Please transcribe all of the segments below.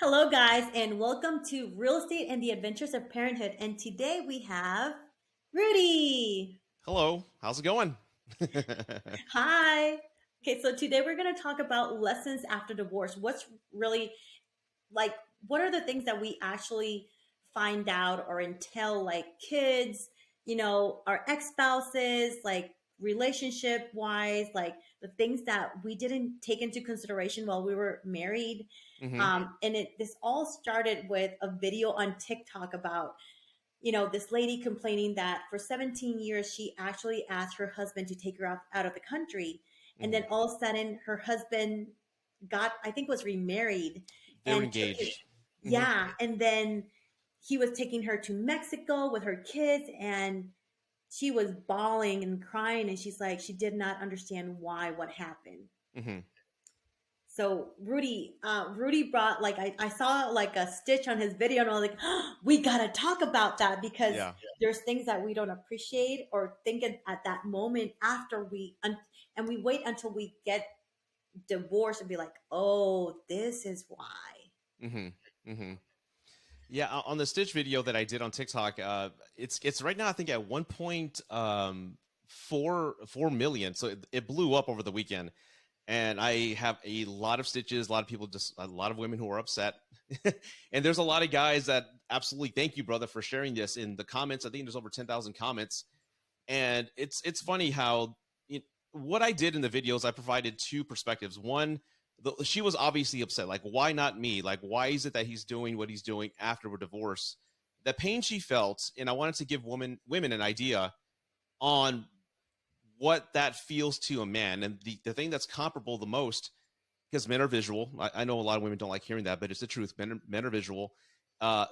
Hello, guys, and welcome to Real Estate and the Adventures of Parenthood. And today we have Rudy. Hello, how's it going? Hi. Okay, so today we're going to talk about lessons after divorce. What's really like, what are the things that we actually find out or entail, like kids, our ex spouses, like relationship wise, like the things that we didn't take into consideration while we were married. hmm And this all started with a video on TikTok about, this lady complaining that for 17 years she actually asked her husband to take her out of the country. And then hmm all of a sudden her husband got, I think, was remarried They were and took it. engaged. hmm Yeah. And then he was taking her to Mexico with her kids, and she was bawling and crying. And she's like, she did not understand why, what happened. hmm So Rudy brought, like, I saw like a stitch on his video, and I was like, oh, we gotta talk about that because Yeah. there's things that we don't appreciate or think at that moment after and we wait until we get divorced and be like, oh, this is why. hmm hmm Yeah. On the Stitch video that I did on TikTok, it's right now I think at 1.4 million. So it blew up over the weekend, and I have a lot of stitches. A lot of people, just a lot of women who are upset, and there's a lot of guys that absolutely thank you, brother, for sharing this in the comments. I think there's over 10,000 comments. And it's funny how what I did in the videos, I provided two perspectives. One, she was obviously upset. Like, why not me? Like, why is it that he's doing what he's doing after we're divorced? The pain she felt, and I wanted to give women an idea on what that feels to a man. And the thing that's comparable the most, because men are visual. I know a lot of women don't like hearing that, but it's the truth. Men are visual.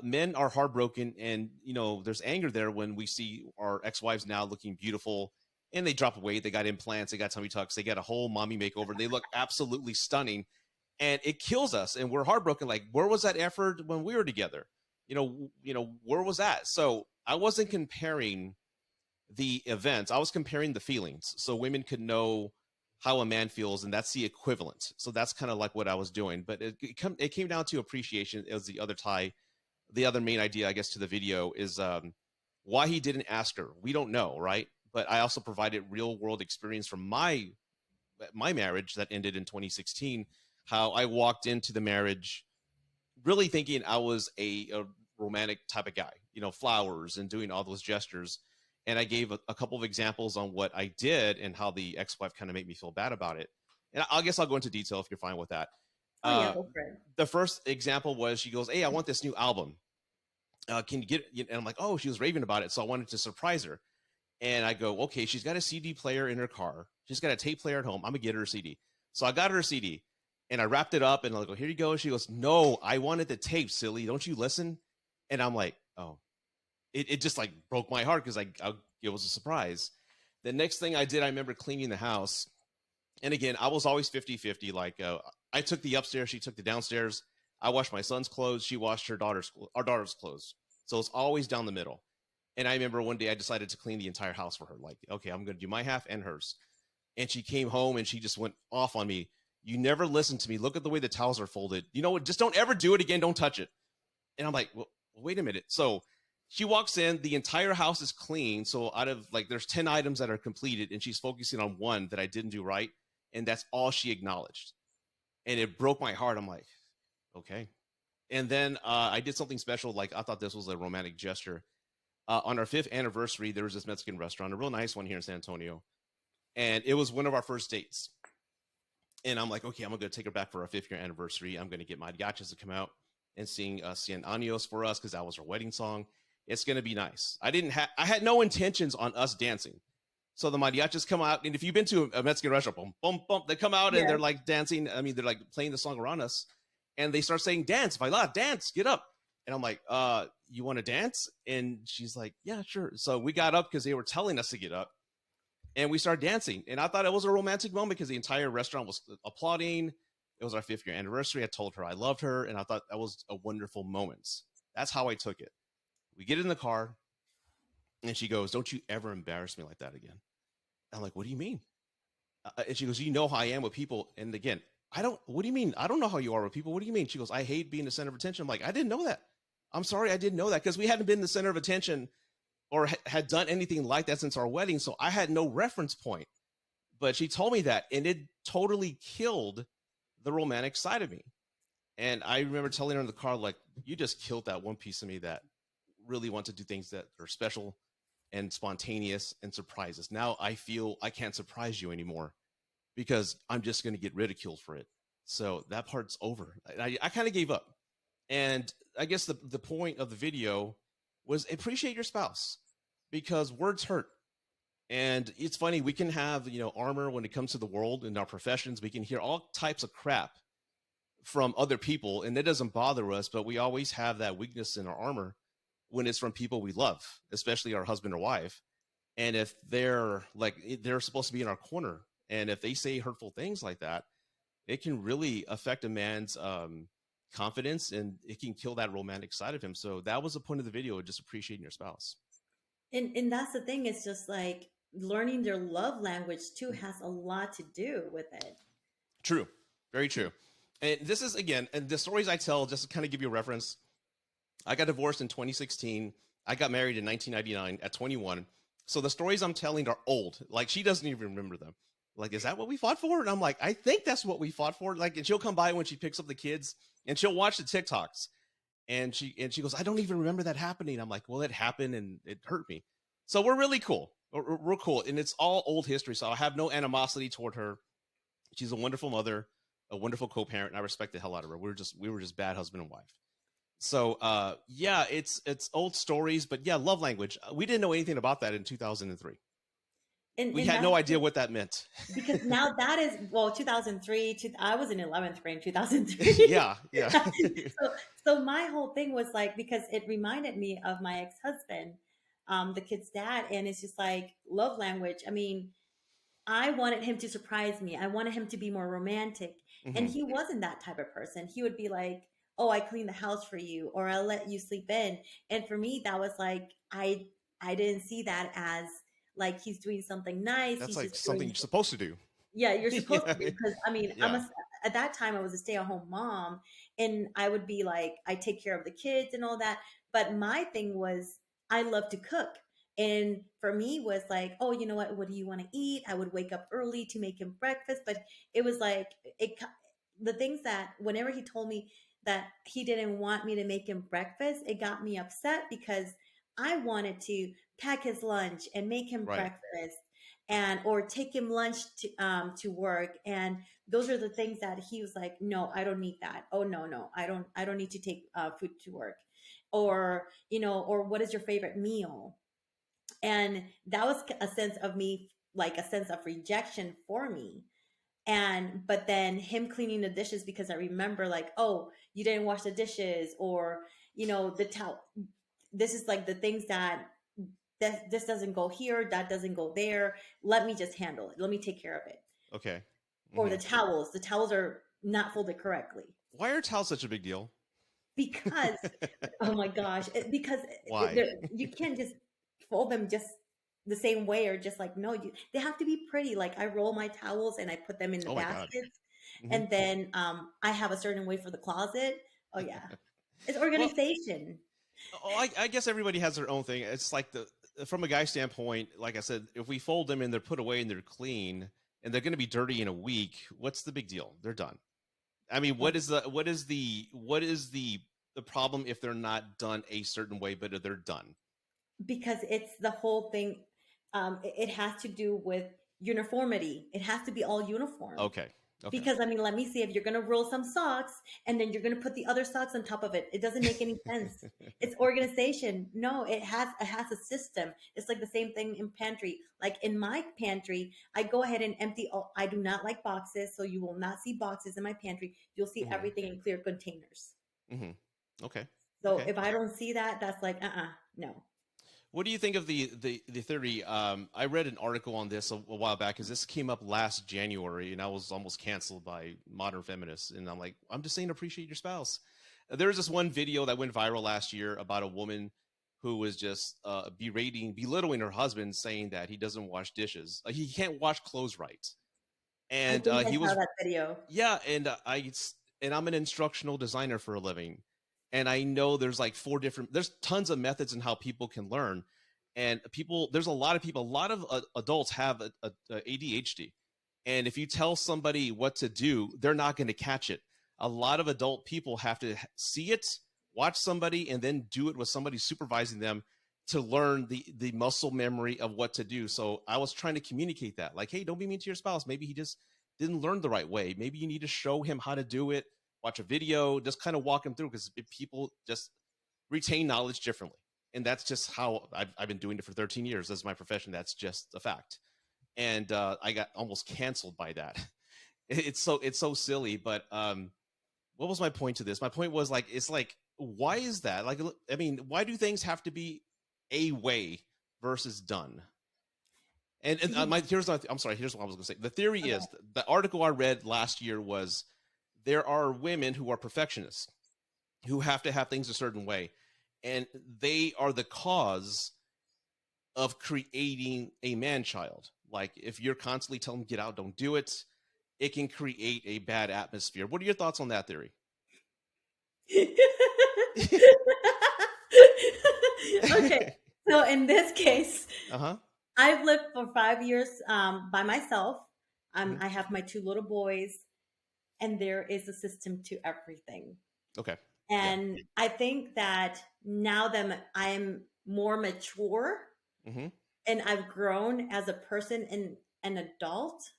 Men are heartbroken, and there's anger there when we see our ex-wives now looking beautiful, and they drop weight, they got implants, they got tummy tucks, they got a whole mommy makeover, they look absolutely stunning, and it kills us, and we're heartbroken. Like, where was that effort when we were together? Where was that? So I wasn't comparing the events, I was comparing the feelings, so women could know how a man feels, and that's the equivalent. So that's kind of like what I was doing, but it came down to appreciation. It was the other main idea, I guess, to the video is why he didn't ask her. We don't know, right? But I also provided real world experience from my marriage that ended in 2016. How I walked into the marriage really thinking I was a romantic type of guy, flowers and doing all those gestures. And I gave a couple of examples on what I did and how the ex-wife kind of made me feel bad about it. And I guess I'll go into detail if you're fine with that. Oh yeah, Uh, go for it. the first example was she goes, "Hey, I want this new album. Can you get it?" And I'm like, "Oh, she was raving about it." So I wanted to surprise her. And I go, "Okay, she's got a CD player in her car. She's got a tape player at home. I'm going to get her a CD." So I got her a CD, and I wrapped it up, and I go, "Here you go." She goes, "No, I wanted the tape, silly. Don't you listen?" And I'm like, "Oh." It just like broke my heart because it was a surprise. The next thing I did, I remember cleaning the house. And again, I was always 50-50. Like, I took the upstairs, she took the downstairs. I washed my son's clothes, she washed our daughter's clothes. So it's always down the middle. And I remember one day I decided to clean the entire house for her. Like, okay, I'm going to do my half and hers. And she came home and she just went off on me. "You never listen to me. Look at the way the towels are folded. You know what? Just don't ever do it again. Don't touch it." And I'm like, well, wait a minute. So she walks in, the entire house is clean. So out of, like, there's 10 items that are completed, and she's focusing on one that I didn't do right. And that's all she acknowledged. And it broke my heart. I'm like, okay. And then I did something special. Like, I thought this was a romantic gesture. On our 5th anniversary, there was this Mexican restaurant, a real nice one here in San Antonio. And it was one of our first dates. And I'm like, okay, I'm going to take her back for our 5th year anniversary. I'm going to get mariachis to come out and sing Cien Años for us because that was our wedding song. It's going to be nice. I had no intentions on us dancing. So the mariachis come out, and if you've been to a Mexican restaurant, boom, boom, boom, they come out and they're Yes. like dancing. I mean, they're like playing the song around us, and they start saying, "Dance, baila, dance, get up." And I'm like, "You want to dance?" And she's like, "Yeah, sure." So we got up because they were telling us to get up, and we started dancing. And I thought it was a romantic moment because the entire restaurant was applauding. It was our 5th year anniversary. I told her I loved her, and I thought that was a wonderful moment. That's how I took it. We get in the car, and she goes, "Don't you ever embarrass me like that again." I'm like, "What do you mean?" And she goes, "You know how I am with people." And again, I don't, what do you mean? I don't know how you are with people. What do you mean? She goes, I hate being the center of attention. I'm like, I didn't know that. I'm sorry, I didn't know that because we hadn't been the center of attention or had done anything like that since our wedding. So I had no reference point. But she told me that, and it totally killed the romantic side of me. And I remember telling her in the car, like, you just killed that one piece of me that really wants to do things that are special and spontaneous and surprises. Now I feel I can't surprise you anymore because I'm just going to get ridiculed for it. So that part's over. I kind of gave up. And I guess the point of the video was appreciate your spouse because words hurt. And it's funny, we can have, armor when it comes to the world in our professions. We can hear all types of crap from other people, and that doesn't bother us, but we always have that weakness in our armor when it's from people we love, especially our husband or wife. And if they're supposed to be in our corner, and if they say hurtful things like that, it can really affect a man's confidence, and it can kill that romantic side of him. So that was the point of the video, just appreciating your spouse. And that's the thing, it's just like learning their love language too has a lot to do with it. True. Very true. And this is, again, and the stories I tell, just to kind of give you a reference, I got divorced in 2016. I got married in 1999 at 21. So the stories I'm telling are old. Like, she doesn't even remember them. Like, is that what we fought for? And I'm like, I think that's what we fought for. Like, and she'll come by when she picks up the kids and she'll watch the TikToks. And she goes, I don't even remember that happening. I'm like, well, it happened and it hurt me. So we're really cool. We're cool. And it's all old history. So I have no animosity toward her. She's a wonderful mother, a wonderful co-parent, and I respect the hell out of her. We were just bad husband and wife. So yeah, it's old stories, but yeah, love language. We didn't know anything about that in 2003. We And had no idea what that meant. because now that is, well, 2003, I was in 11th grade in 2003. Yeah, yeah. So my whole thing was like, because it reminded me of my ex-husband, the kid's dad, and it's just like love language. I mean, I wanted him to surprise me. I wanted him to be more romantic. And Hmm. he wasn't that type of person. He would be like, "Oh, I clean the house for you," or "I'll let you sleep in." And for me, that was like I didn't see that as like he's doing something nice. That's He's like just something doing, you're supposed to do. yeah, you're supposed Yeah, to be, because I mean, yeah, at that time I was a stay-at-home mom, and I would be like, I take care of the kids and all that. But my thing was I love to cook. And for me was like, oh, you know what do you want to eat? I would wake up early to make him breakfast. But it was like the things that whenever he told me that he didn't want me to make him breakfast, it got me upset because I wanted to pack his lunch and make him right. breakfast, and or take him lunch to work. And those are the things that he was like, no, I don't need that. Oh, no, I don't need to take food to work. Or or what is your favorite meal? And that was a sense of me, like a sense of rejection for me. And but then him cleaning the dishes, because I remember like, oh, you didn't wash the dishes, or the towel, this is like the things that this doesn't go here, that doesn't go there. Let me just handle it. Let me take care of it. Okay. Or Hmm. the towels are not folded correctly. Why are towels such a big deal? Because, oh my gosh, because Why? you can't just fold them just the same way, or just like, no, they have to be pretty. Like, I roll my towels and I put them in the Oh my God. baskets, Hmm. and then I have a certain way for the closet. Oh yeah, it's Well, organization. oh, I guess everybody has their own thing. It's like from a guy standpoint, like I said, if we fold them and they're put away and they're clean and they're going to be dirty in a week, what's the big deal? They're done. I mean, what is the problem if they're not done a certain way, but they're done? Because it's the whole thing. It has to do with uniformity. It has to be all uniform. Okay. Okay. Because I mean, let me see, if you're going to roll some socks and then you're going to put the other socks on top of it, it doesn't make any sense. It's organization. No, it has a system. It's like the same thing in pantry. Like in my pantry, I go ahead and empty all. I do not like boxes, so you will not see boxes in my pantry. You'll see Hmm. everything in clear containers. Hmm. Okay. So Okay. if I don't see that, that's like, no. What do you think of the theory? I read an article on this a while back because this came up last January, and I was almost canceled by modern feminists. And I'm like, I'm just saying, appreciate your spouse. There's this one video that went viral last year about a woman who was just belittling her husband, saying that he doesn't wash dishes, he can't wash clothes right, I And think I he saw was, that video. yeah, and and I'm an instructional designer for a living, and I know there's like there's tons of methods in how people can learn, and there's a lot of adults have ADHD, and if you tell somebody what to do, they're not going to catch it. A lot of adult people have to see it, watch somebody, and then do it with somebody supervising them to learn the muscle memory of what to do. So I was trying to communicate that, like, hey, don't be mean to your spouse. Maybe he just didn't learn the right way. Maybe you need to show him how to do it, watch a video, just kind of walk him through, because people just retain knowledge differently. And that's just how I've been doing it for 13 years. That's my profession. That's just a fact. And I got almost canceled by that. It's so silly. But what was my point to this? My point was, like, it's like, why is that? Like, I mean, why do things have to be a way versus done? And You, I'm sorry, here's what I was going to say. The theory okay. is, the article I read last year was, there are women who are perfectionists, who have to have things a certain way, and they are the cause of creating a man child. Like, if you're constantly telling them, get out, don't do it, it can create a bad atmosphere. What are your thoughts on that theory? Okay. So in this case, Uh-huh. I've lived for 5 years by myself. Mhm. I have my two little boys, and there is a system to everything. Okay. Yeah. And I think that now that I'm more mature Hmm. and I've grown as a person and an adult,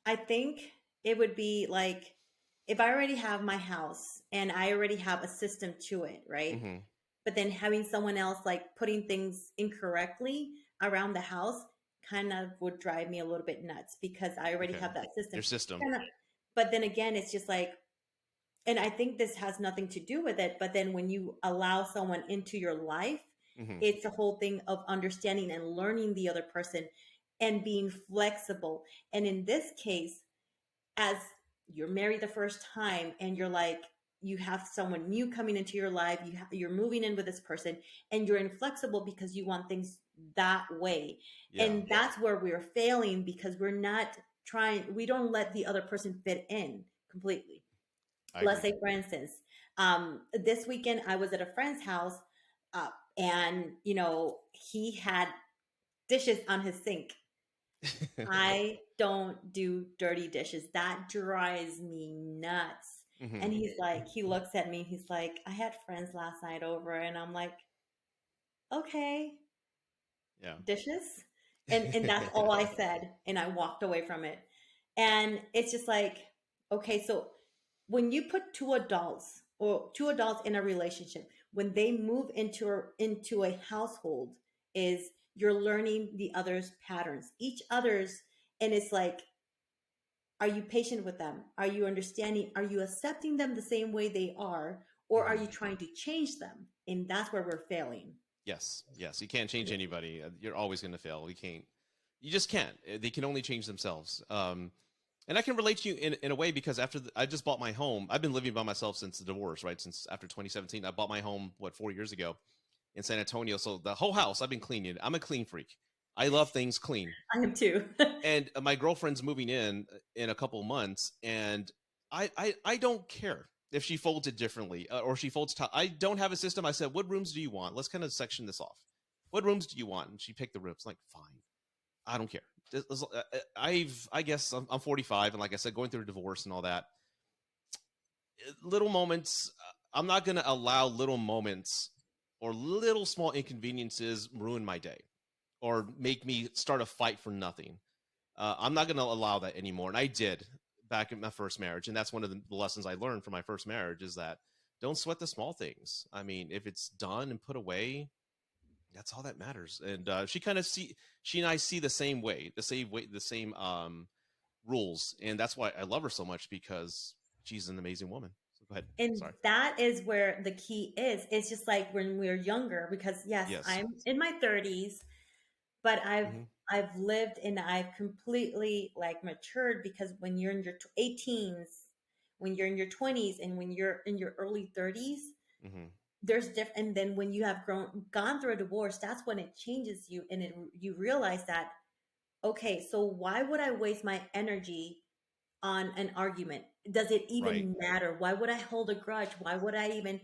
I think it would be like if I already have my house and I already have a system to it, right? Hmm. But then having someone else like putting things incorrectly around the house kind of would drive me a little bit nuts because I already Okay. have that system. Your system. Kinda- But then again, it's just like, and I think this has nothing to do with it, but then when you allow someone into your life, Hmm. it's a whole thing of understanding and learning the other person and being flexible. And in this case, as you're married the first time and you're like, you have someone new coming into your life, you're moving in with this person, and you're inflexible because you want things that way. Yeah, And that's where we're failing because we're not we don't let the other person fit in completely. I Let's agree. say, for instance, this weekend I was at a friend's house, and he had dishes on his sink. I don't do dirty dishes. That drives me nuts. Hmm. And he looks at me, he's like, I had friends last night over, and I'm like, okay, Yeah. dishes. And that's all I said. And I walked away from it. And it's just like, okay, so when you put two adults in a relationship, when they move into a household, is you're learning the other's patterns, each other's, and it's like, are you patient with them? Are you understanding? Are you accepting them the same way they are? Or are Hmm. you trying to change them? And that's where we're failing. Yes, yes. You can't change anybody. You're always going to fail. You can't. You just can't. They can only change themselves. And I can relate to you in a way, because I just bought my home. I've been living by myself since the divorce, right? Since after 2017, I bought my home 4 years ago in San Antonio. So the whole house I've been cleaning. I'm a clean freak. I love things clean. I am too. And my girlfriend's moving in a couple months, and I don't care if she folds it differently, or she folds top. I don't have a system. I said, what rooms do you want? Let's kind of section this off. What rooms do you want? And she picked the rooms. Like, fine, I don't care. I guess I'm 45, and like I said, going through a divorce and all that, little moments, I'm not going to allow little moments or little small inconveniences ruin my day or make me start a fight for nothing. I'm not going to allow that anymore. And I did back in my first marriage. And that's one of the lessons I learned from my first marriage, is that don't sweat the small things. I mean, if it's done and put away, that's all that matters. And she and I see the same rules. And that's why I love her so much, because she's an amazing woman. So go ahead. And Sorry. that is where the key is. It's just like when we're younger, because yes, Yes. I'm in my 30s, but Hmm. I've lived and I've completely like matured, because when you're in your 18s, when you're in your 20s, and when you're in your early 30s, Hmm. there's different. And then when you have gone through a divorce, that's when it changes you, and you realize that okay, so why would I waste my energy on an argument? Does it Right. even matter? Why would I hold a grudge? Why would I even,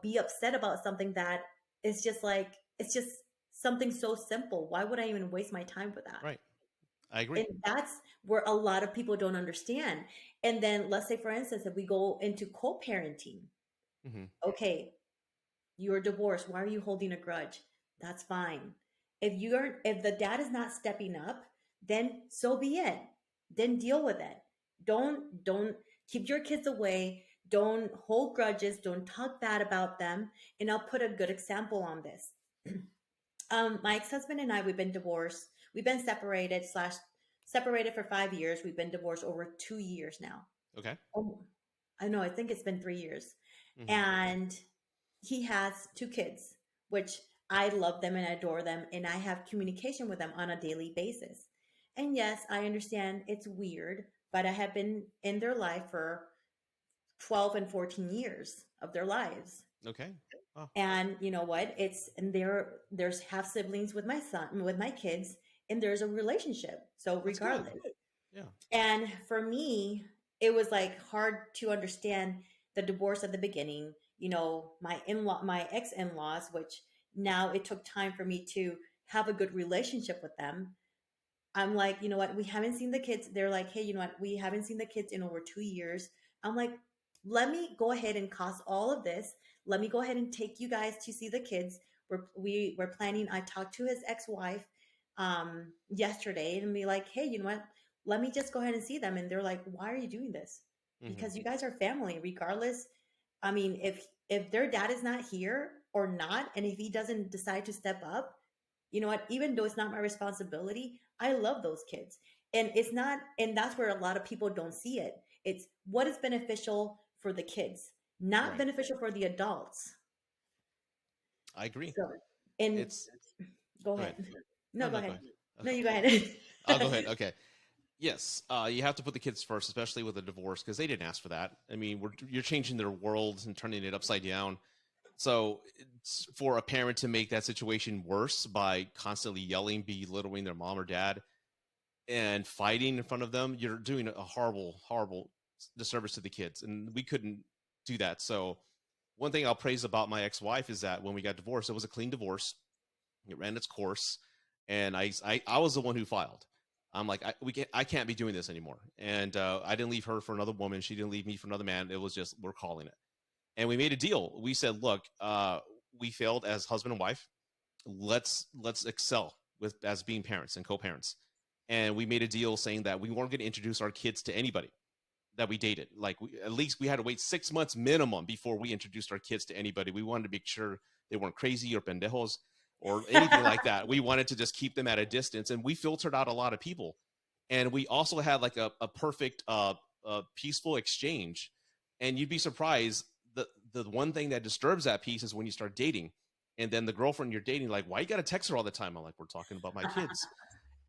be upset about something that is just like, it's just something so simple? Why would I even waste my time with that? Right. I agree. And that's where a lot of people don't understand. And then let's say, for instance, if we go into co-parenting, Hmm. okay, you're divorced. Why are you holding a grudge? That's fine. If the dad is not stepping up, then so be it. Then deal with it. Don't keep your kids away. Don't hold grudges. Don't talk bad about them. And I'll put a good example on this. My ex-husband and I, we've been divorced. We've been separated for 5 years. We've been divorced over 2 years now. Okay. Oh, I know. I think it's been 3 years. Hmm. And he has two kids, which I love them and adore them, and I have communication with them on a daily basis. And yes, I understand it's weird, but I have been in their life for 12 and 14 years of their lives. Okay. Oh, And you know what? There's half siblings with my son, with my kids, and there's a relationship. So that's good. regardless. Yeah. And for me, it was like hard to understand the divorce at the beginning. My ex-in-laws, which now it took time for me to have a good relationship with them. I'm like, you know what? We haven't seen the kids. They're like, hey, you know what? We haven't seen the kids in over 2 years. I'm like, let me go ahead and cost all of this. Let me go ahead and take you guys to see the kids. We're planning. I talked to his ex-wife yesterday and be like, hey, you know what? Let me just go ahead and see them. And they're like, why are you doing this? Hmm. Because you guys are family, regardless. I mean, if their dad is not here or not, and if he doesn't decide to step up, you know what, even though it's not my responsibility, I love those kids. And it's not, and that's where a lot of people don't see it. It's what is beneficial for the kids, not Right. beneficial for the adults. I agree. So, and It's go Go ahead. ahead. No, No, go no, go ahead. ahead. No, Okay. you go ahead. I'll go ahead. Okay. Yes, you have to put the kids first, especially with a divorce, because they didn't ask for that. I mean, you're changing their world and turning it upside down. So, it's for a parent to make that situation worse by constantly yelling, belittling their mom or dad, and fighting in front of them, you're doing a horrible, horrible disservice to the kids. And we couldn't do that. So, one thing I'll praise about my ex-wife is that when we got divorced, it was a clean divorce. It ran its course, and I was the one who filed. I'm like, I can't be doing this anymore. And I didn't leave her for another woman. She didn't leave me for another man. It was just, we're calling it. And we made a deal. We said, look, we failed as husband and wife. Let's excel with as being parents and co-parents. And we made a deal saying that we weren't going to introduce our kids to anybody that we dated. Like at least we had to wait 6 months minimum before we introduced our kids to anybody. We wanted to make sure they weren't crazy or pendejos or anything like that. We wanted to just keep them at a distance, and we filtered out a lot of people. And we also had like a perfect, peaceful exchange. And you'd be surprised. The one thing that disturbs that peace is when you start dating, and then the girlfriend you're dating, like, why you got to text her all the time? I'm like, we're talking about my kids.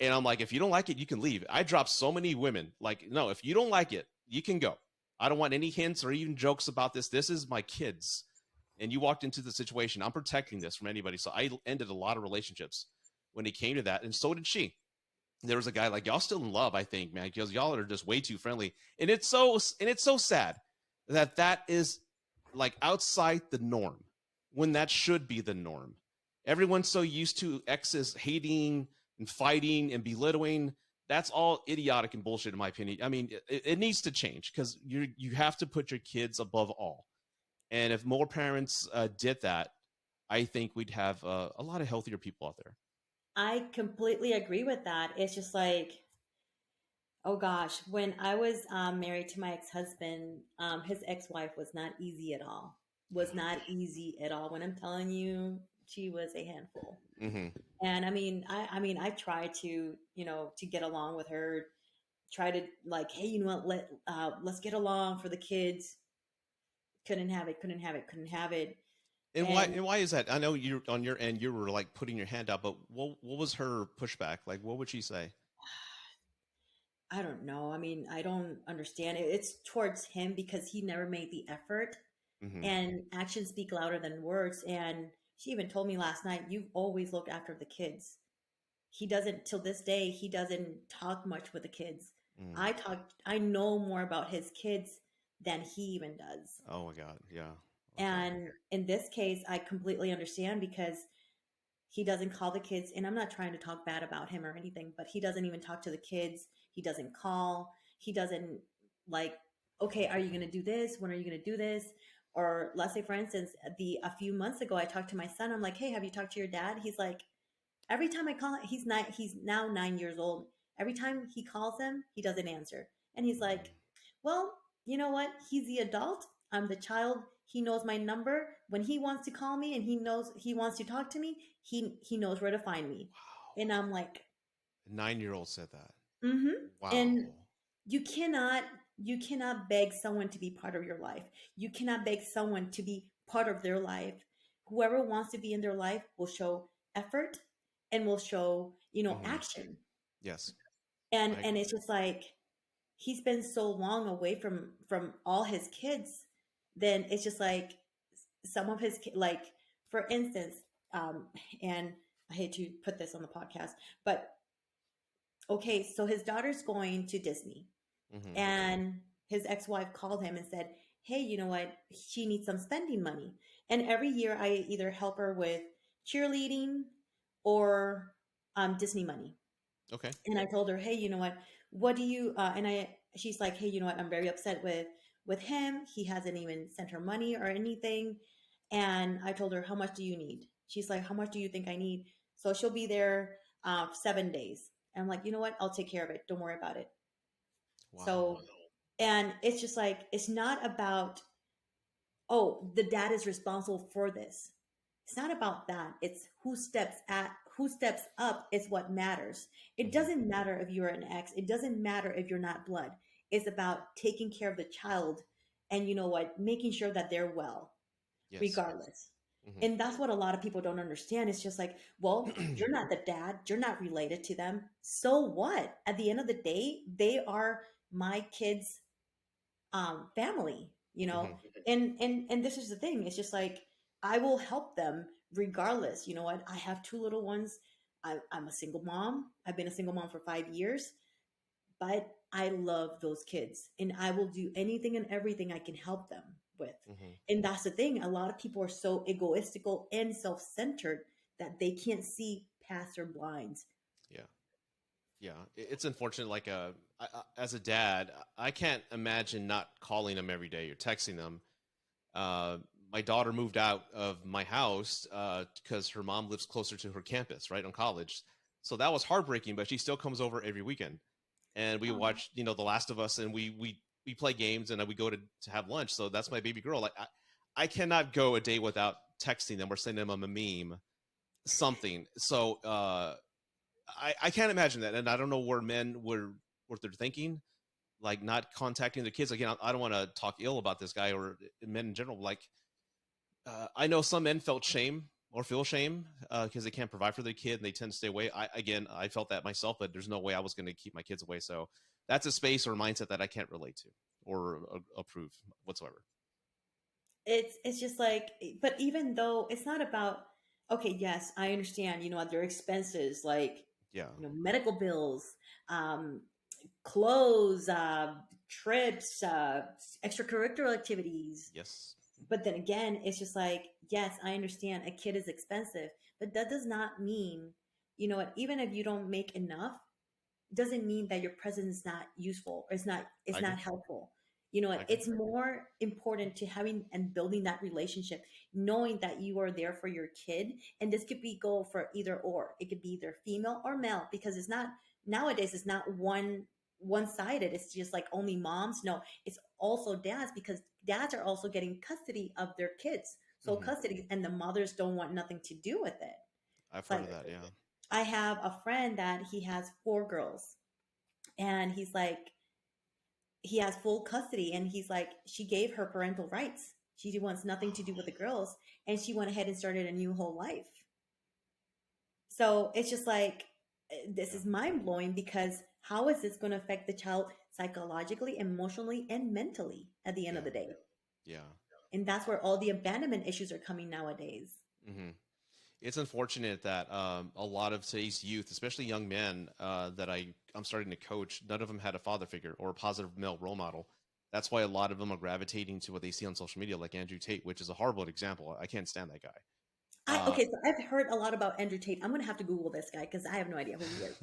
And I'm like, if you don't like it, you can leave. I dropped so many women. Like, no, if you don't like it, you can go. I don't want any hints or even jokes about this. This is my kids. And you walked into the situation. I'm protecting this from anybody. So I ended a lot of relationships when it came to that. And so did she. There was a guy like, y'all still in love, I think, man, because y'all are just way too friendly. And it's so sad that that is like outside the norm when that should be the norm. Everyone's so used to exes hating and fighting and belittling. That's all idiotic and bullshit, in my opinion. I mean, it needs to change because you have to put your kids above all. And if more parents did that, I think we'd have a lot of healthier people out there. I completely agree with that. It's just like, oh gosh, when I was married to my ex-husband, his ex-wife was not easy at all. Was not easy at all. When I'm telling you, she was a handful. Mm-hmm. And I mean, I tried to, to get along with her, try to like, hey, you know what, let's get along for the kids. Couldn't have it, couldn't have it, couldn't have it. And why And and why is that? I know you on your end you were like putting your hand out, but what was her pushback? Like what would she say? I don't know. I mean, I don't understand it. It's towards him because he never made the effort, Mm-hmm. and actions speak louder than words. And she even told me last night, you've always looked after the kids. he doesn't, till this day, he doesn't talk much with the kids. Mm. I know more about his kids than he even does. Oh my God. Yeah. Okay. And in this case, I completely understand because he doesn't call the kids. And I'm not trying to talk bad about him or anything, but he doesn't even talk to the kids. He doesn't call. He doesn't, like, okay, are you going to do this? When are you going to do this? Or let's say, for instance, a few months ago, I talked to my son. I'm like, hey, have you talked to your dad? He's like, every time I call, he's now 9 years old. Every time he calls him, he doesn't answer. And he's like, Mm. well, you know what? He's the adult. I'm the child. He knows my number. When he wants to call me and he knows he wants to talk to me, he knows where to find me. Wow. And I'm like, 9-year-old said that. mm-hmm. And Wow. you cannot you cannot beg someone to be part of your life. You cannot beg someone to be part of their life. Whoever wants to be in their life will show effort and will show, Hmm. action. Yes, and I and agree. it's just like he's been so long away from all his kids. Then it's just like some of his like, for instance, um and I hate to put this on the podcast, but okay, so his daughter's going to Disney, Hmm. and his ex-wife called him and said, hey, you know what, she needs some spending money. And every year I either help her with cheerleading or Disney money. Okay. And I told her, hey, you know what do you and I she's like, hey, you know what, I'm very upset with him. He hasn't even sent her money or anything. And I told her, how much do you need? She's like, how much do you think I need? So she'll be there 7 days. And I'm like, you know what, I'll take care of it, don't worry about it. So, Wow. and it's just like, it's not about, oh, the dad is responsible for this. It's not about that. It's who steps up is what matters. It Hmm. doesn't matter if you're an ex. It doesn't matter if you're not blood. It's about taking care of the child, and you know what, making sure that they're well, Yes. regardless. Hmm. And that's what a lot of people don't understand. It's just like, well, you're not the dad, you're not related to them. So what? At the end of the day, they are my kids' family, Hmm. and this is the thing. It's just like, I will help them regardless. You know what, I have two little ones. I'm a single mom. I've been a single mom for 5 years, but I love those kids, and I will do anything and everything I can help them with. Hmm. And that's the thing, a lot of people are so egoistical and self-centered that they can't see past their blinds. Yeah. Yeah. It's unfortunate. Like, as a dad, I can't imagine not calling them every day or texting them. Uh, my daughter moved out of my house because her mom lives closer to her campus, right on college. So that was heartbreaking, but she still comes over every weekend, and we Oh, watch, The Last of Us, and we play games, and we go to have lunch. So that's my baby girl. Like, I cannot go a day without texting them or sending them a meme, something. So I can't imagine that, and I don't know where men were what they're thinking, like not contacting their kids. Again, I don't want to talk ill about this guy or men in general. Like, I know some men felt shame or feel shame because they can't provide for their kid and they tend to stay away. I felt that myself, but there's no way I was going to keep my kids away. So that's a space or mindset that I can't relate to or approve whatsoever. it's just like, but even though it's not about, okay, yes, I understand, their expenses, like, Yeah. medical bills, um clothes, trips, extracurricular activities. Yes. But then again, it's just like, yes, I understand a kid is expensive, but that does not mean, even if you don't make enough, doesn't mean that your presence is not useful or I it's agree. not helpful. I agree. It's more important to having and building that relationship, knowing that you are there for your kid. And this could be go for either or. It could be either female or male, because it's not, nowadays it's not one sided. It's just like only moms. No, it's also dads, because dads are also getting custody of their kids. So Hmm. custody, and the mothers don't want nothing to do with it. I've heard Like, of that. Yeah. I have a friend that he has four girls, and he's like, he has full custody, and he's like, she gave her parental rights. She wants nothing to do with the girls, and she went ahead and started a new whole life. So it's just like, this Yeah. is mind blowing, because how is this going to affect the child psychologically, emotionally, and mentally at the end of Yeah. the day? Yeah. And that's where all the abandonment issues are coming nowadays. Hmm. It's unfortunate that a lot of today's youth, especially young men that I'm starting to coach, none of them had a father figure or a positive male role model. That's why a lot of them are gravitating to what they see on social media, like Andrew Tate, which is a horrible example. I can't stand that guy. I Okay, so I've heard a lot about Andrew Tate. I'm gonna have to Google this guy because I have no idea who he is.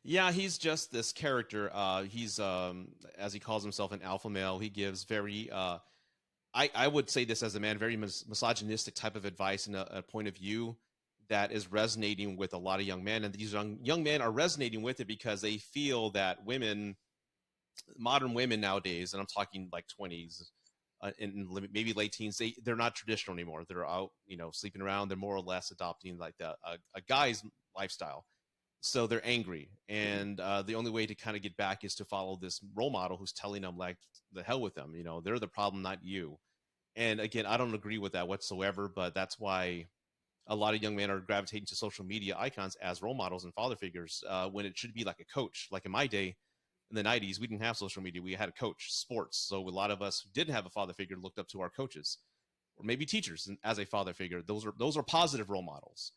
Yeah, he's just this character. He's as he calls himself, an alpha male. He gives very I would say this as a man, very misogynistic type of advice and a point of view that is resonating with a lot of young men. And these young men are resonating with it because they feel that women, modern women nowadays, and I'm talking like 20s and maybe late teens, they're not traditional anymore. They're out, sleeping around. They're more or less adopting like a guy's lifestyle. So they're angry, and the only way to kind of get back is to follow this role model who's telling them like the hell with them. They're the problem, not you. And again, I don't agree with that whatsoever, but that's why a lot of young men are gravitating to social media icons as role models and father figures when it should be like a coach. Like in my day, in the 90s, we didn't have social media. We had a coach, sports. So a lot of us who didn't have a father figure looked up to our coaches or maybe teachers as a father figure. Those are positive role models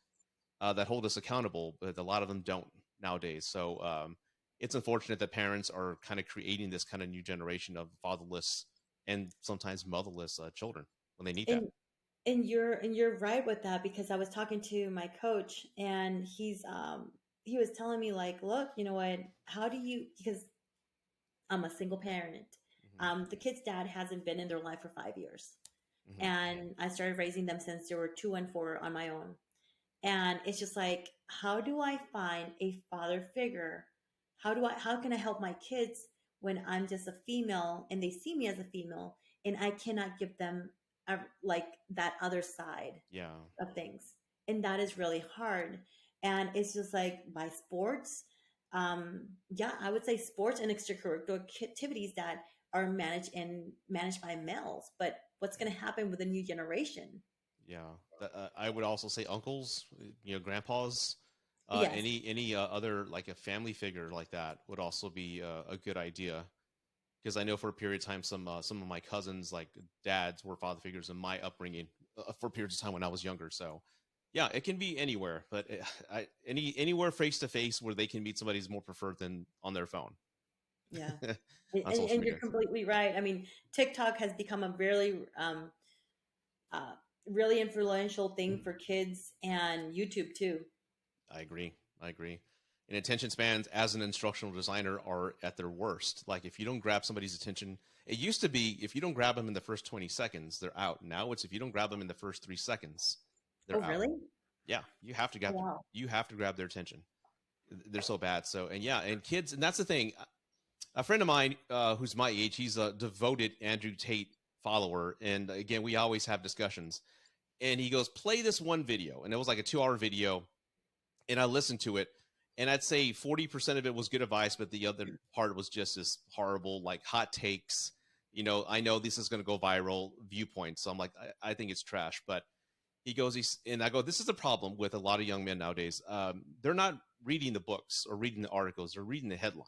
that hold us accountable, but a lot of them don't nowadays. So it's unfortunate that parents are kind of creating this kind of new generation of fatherless and sometimes motherless children when they need that. And and you're right with that because I was talking to my coach and he was telling me like, look, you know what? How do you because I'm a single parent. Hmm. The kid's dad hasn't been in their life for 5 years, Hmm. and I started raising them since they were 2 and 4 on my own. And it's just like, how do I find a father figure? How can I help my kids when I'm just a female and they see me as a female and I cannot give them like that other side Yeah. of things? And that is really hard. And it's just like by sports, yeah, I would say sports and extracurricular activities that are managed by males. But what's going to happen with the new generation? Yeah. I would also say uncles, grandpas, Yes. any other like a family figure like that would also be a good idea. Because I know for a period of time, some of my cousins, like dads, were father figures in my upbringing for periods of time when I was younger. So, yeah, it can be anywhere, but anywhere face to face where they can meet somebody is more preferred than on their phone Yeah. And, on and, social and you're media. completely right. I mean, TikTok has become a uh, really influential thing for kids and YouTube too. I agree. I agree. And attention spans as an instructional designer are at their worst. Like if you don't grab somebody's attention, it used to be if you don't grab them in the first 20 seconds, they're out. Now it's if you don't grab them in the first 3 seconds, Oh, they're out. really? Yeah, Oh, wow. you have to grab their attention. They're so bad. So and yeah, and kids, and that's the thing. A friend of mine who's my age, he's a devoted Andrew Tate follower, and again, we always have discussions. And he goes, "Play this one video," and it was like a 2 hour video, and I listened to it, and I'd say 40% of it was good advice, but the other part was just this horrible, like hot takes. I know this is going to go viral viewpoints, so I'm like, I think it's trash, but he goes, and I go, this is a problem with a lot of young men nowadays. They're not reading the books or reading the articles; they're reading the headline,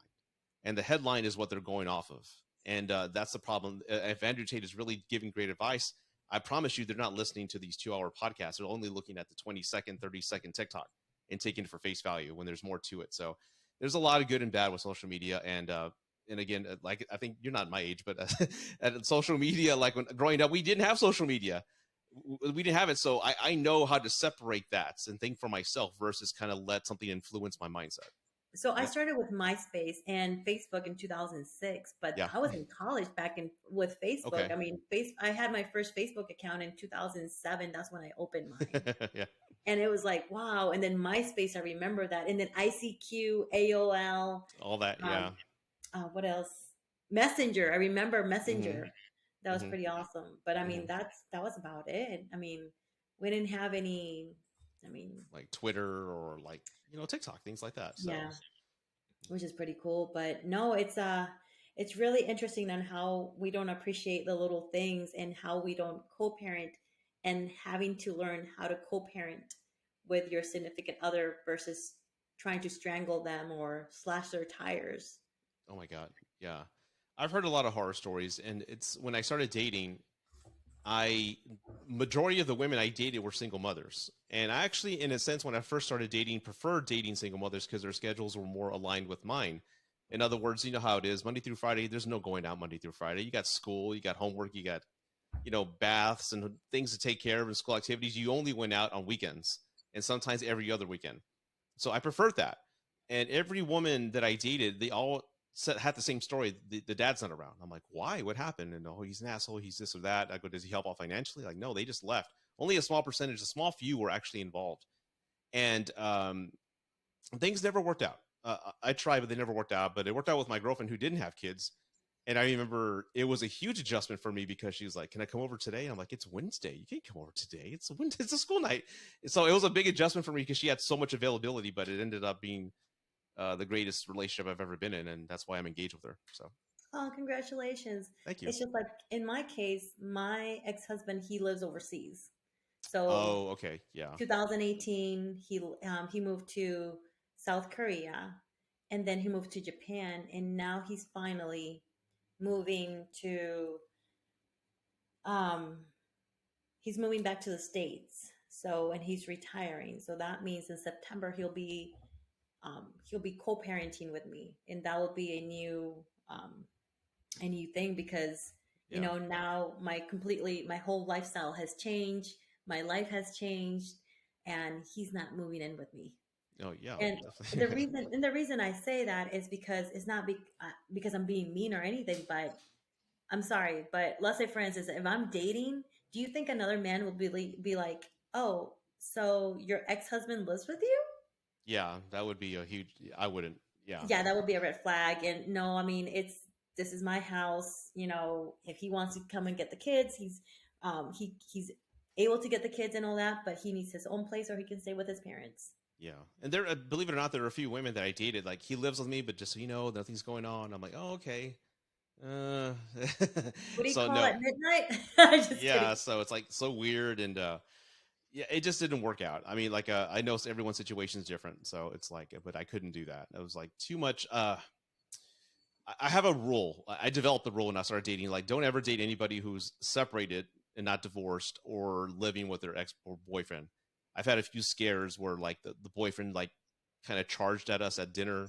and the headline is what they're going off of, and that's the problem. If Andrew Tate is really giving great advice, I promise you, they're not listening to these 2 hour podcasts. They're only looking at the 20-second, 30-second TikTok and taking it for face value when there's more to it. So there's a lot of good and bad with social media, and again, like I think you're not my age, but at social media, like when growing up, we didn't have social media, we didn't have it, so I know how to separate that and think for myself versus kind of let something influence my mindset. So I And started with MySpace and Facebook in 2006, but yeah, I was in college back in with Facebook. okay, I mean, I had my first Facebook account in 2007. That's when I opened mine. yeah, And it was like, wow. And then MySpace, I remember that. And then ICQ, AOL, all that, um, yeah. what else? Messenger. I remember Hmm. Messenger. That was Hmm. pretty awesome. But I mean, Hmm. that was about it. I mean, we didn't have any. I mean, Like Twitter or like TikTok, things like that. So yeah, which is pretty cool. But no, it's really interesting on how we don't appreciate the little things and how we don't co-parent and having to learn how to co-parent with your significant other versus trying to strangle them or slash their tires. oh my god, yeah, I've heard a lot of horror stories, and it's when I started dating. I majority of the women I dated were single mothers, and I actually, in a sense, when I first started dating, preferred dating single mothers because their schedules were more aligned with mine. In other words, you know how it is, Monday through Friday. There's no going out Monday through Friday. You got school, you got homework, you got baths and things to take care of and school activities. You only went out on weekends and sometimes every other weekend. So I preferred that. And every woman that I dated, they all had the same story. The dad's not around. I'm like, why? What happened? And oh, he's an asshole. He's this or that. I go, does he help out financially? Like, no, they just left. Only a small percentage, a small few were actually involved. And things never worked out. I tried, but they never worked out. But it worked out with my girlfriend who didn't have kids. And I remember it was a huge adjustment for me because she's like, "Can I come over today?" I'm like, "It's Wednesday. You can't come over today. It's a school night." So it was a big adjustment for me because she had so much availability, but it ended up being the greatest relationship I've ever been in, and that's why I'm engaged with her. So Oh, congratulations. thank you. It's just like in my case, my ex-husband, he lives overseas. So Oh, okay, yeah, 2018, he moved to South Korea, and then he moved to Japan, and now he's finally moving to um he's moving back to the States. So, and he's retiring. So that means in September he'll be co-parenting with me, and that will be a new thing because yeah. now my whole lifestyle has changed, my life has changed, and he's not moving in with me. Oh, yeah, And definitely. the reason I say that is because it's not because I'm being mean or anything, but I'm sorry, but let's say for instance, if I'm dating, do you think another man will be like, "Oh, so your ex-husband lives with you?" Yeah, that would be a huge. I wouldn't. Yeah, Yeah, that would be a red flag. And no, I mean, this is my house. If he wants to come and get the kids, he's able to get the kids and all that, but he needs his own place or he can stay with his parents. yeah. And there, believe it or not, there are a few women that I dated. Like, he lives with me, but just so you know, nothing's going on. I'm like, oh, okay. Uh, What do you so call no, at midnight? I'm just kidding. yeah. So it's like so weird, and yeah, it just didn't work out. I mean, like, I know everyone's situation is different, so it's like, but I couldn't do that. It was like too much. I have a rule. I developed the rule when I started dating. Like, don't ever date anybody who's separated and not divorced or living with their ex or boyfriend. I've had a few scares where like the boyfriend like kind of charged at us at dinner,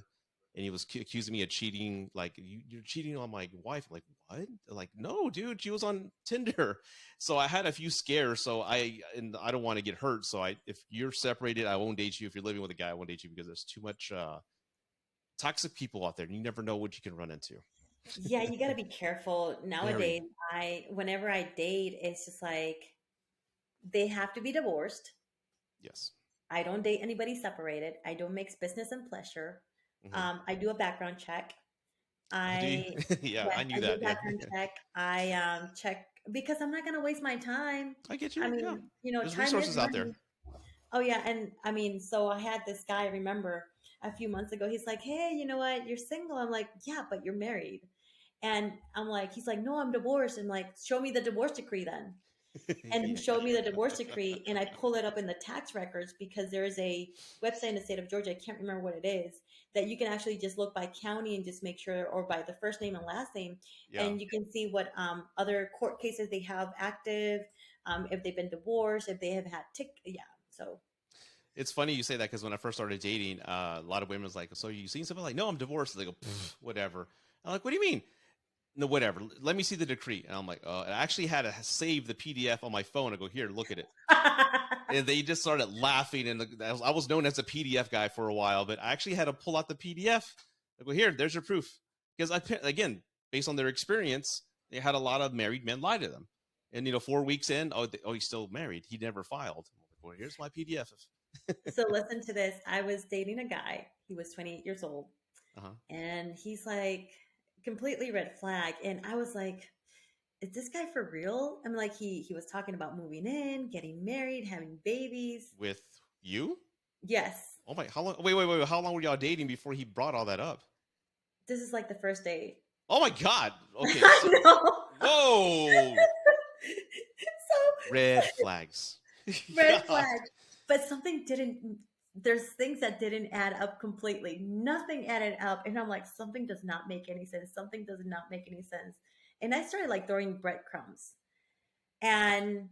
and he was accusing me of cheating. Like, you're cheating on my wife. I'm like, what? Like, no, dude, she was on Tinder. So I had a few scares. So I don't want to get hurt. So if you're separated, I won't date you. If you're living with a guy, I won't date you because there's too much toxic people out there, and you never know what you can run into. Yeah, you got to be careful Very. nowadays. Whenever I date, it's just like they have to be divorced. Yes. I don't date anybody separated. I don't mix business and pleasure. Hmm. I do a background check. Oh, do you? I Yeah, Yes, I knew I do a that. Yeah. background check. I check because I'm not gonna waste my time. I get I you. Yeah. mean, There's time is resources out there. money. Oh yeah, and I mean, so I had this guy. I remember a few months ago. He's like, "Hey, you know what? You're single." I'm like, "Yeah, but you're married." And I'm like, he's like, "No, I'm divorced." And like, show me the divorce decree then. And he Yeah. showed me the divorce decree, and I pull it up in the tax records because there is a website in the state of Georgia. I can't remember what it is, that you can actually just look by county and just make sure, or by the first name and last name, Yeah. and you can see what other court cases they have active, if they've been divorced, if they have had yeah. So It's funny you say that because when I first started dating, a lot of women was like, "So you seen something?" Like, "No, I'm divorced." They go, "Whatever." I'm like, "What do you mean?" No, whatever. Let me see the decree. And I'm like, I actually had to save the PDF on my phone. I go, here, look at it. And they just started laughing. And I was known as a PDF guy for a while, but I actually had to pull out the PDF. I go, here, there's your proof. Because again, based on their experience, they had a lot of married men lie to them. And 4 weeks in, he's still married. He never filed. I'm like, well, here's my PDF. so listen to this. I was dating a guy. He was 28 years old, Uh-huh. and he's like completely red flag, and I was like, is this guy for real? I'm like, he was talking about moving in, getting married, having babies. With you? Yes, Oh my! How long? Wait! How long were y'all dating before he brought all that up? this is like the first date. Oh my God! Okay, so I know. whoa, red So flags. red God. flag. But something didn't. There's things that didn't add up completely. Nothing added up, and I'm like, something does not make any sense. Something does not make any sense. And I started like throwing breadcrumbs. And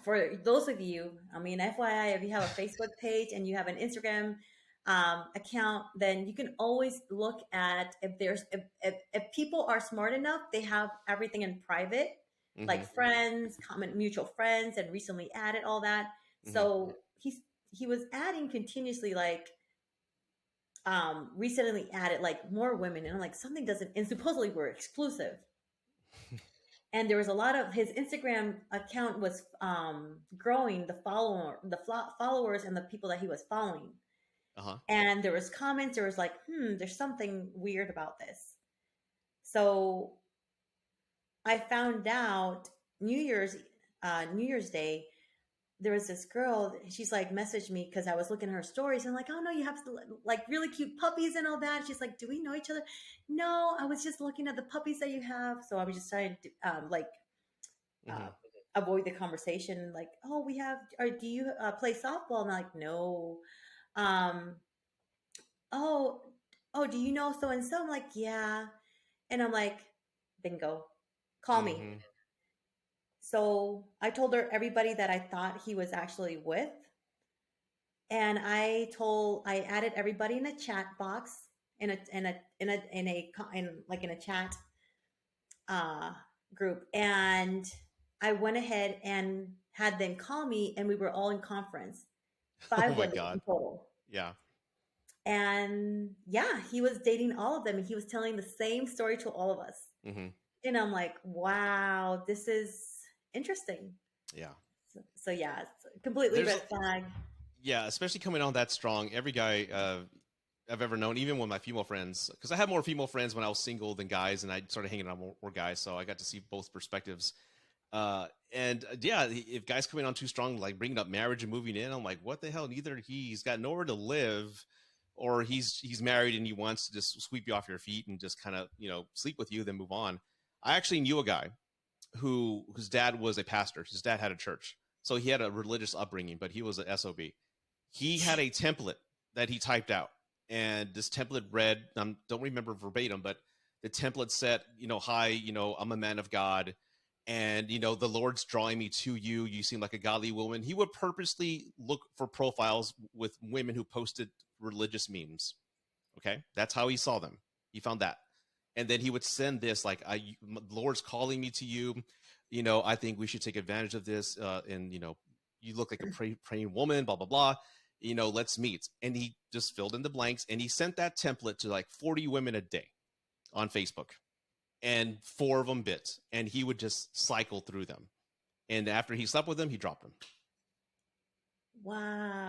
for those of you, I mean, FYI, if you have a Facebook page and you have an Instagram account, then you can always look at if there's if people are smart enough, they have everything in private, Mm-hmm. like friends, common mutual friends, and recently added all that. Mm-hmm. So he was adding continuously, like recently added like more women, and I'm like something doesn't, and supposedly we're exclusive. And there was a lot of his Instagram account was growing followers and the people that he was following. Uh-huh. And there was comments. There was like, there's something weird about this. So I found out New Year's Day. There was this girl. She's like messaged me because I was looking at her stories and like, oh no, you have like really cute puppies and all that. She's like, do we know each other? No, I was just looking at the puppies that you have. So I was just trying to like Mm-hmm. uh, avoid the conversation. Like, oh, we have, or do you play softball? And I'm like, no. Um, oh, oh, do you know so and so? I'm like, yeah. And I'm like, bingo, call me. Mm-hmm. So I told her everybody that I thought he was actually with. And I added everybody in a chat box in a chat uh, group. And I went ahead and had them call me, and we were all in conference, Oh 5 my women God. in total. Yeah. And yeah, he was dating all of them, and he was telling the same story to all of us. Mm-hmm. And I'm like, wow, this is interesting. Yeah. So yeah, it's completely There's red flag. yeah, especially coming on that strong. Every guy I've ever known, even with my female friends, because I had more female friends when I was single than guys, and I started hanging out more guys, so I got to see both perspectives. And yeah, if guys coming on too strong, like bringing up marriage and moving in, I'm like, what the hell? Neither he's got nowhere to live, or he's married and he wants to just sweep you off your feet and just kind of sleep with you, then move on. I actually knew a guy whose dad was a pastor. His dad had a church, so he had a religious upbringing, but he was an sob. He had a template that he typed out, and this template read, I don't remember verbatim, but the template said, hi, I'm a man of God, and the Lord's drawing me to you. You seem like a godly woman. He would purposely look for profiles with women who posted religious memes. Okay, that's how he saw them. He found that, and then he would send this like, the Lord's calling me to you. I think we should take advantage of this, and you look like a praying woman, blah blah blah. Let's meet. And he just filled in the blanks, and he sent that template to like 40 women a day on Facebook, and 4 of them bit, and he would just cycle through them. And after he slept with them, he dropped them.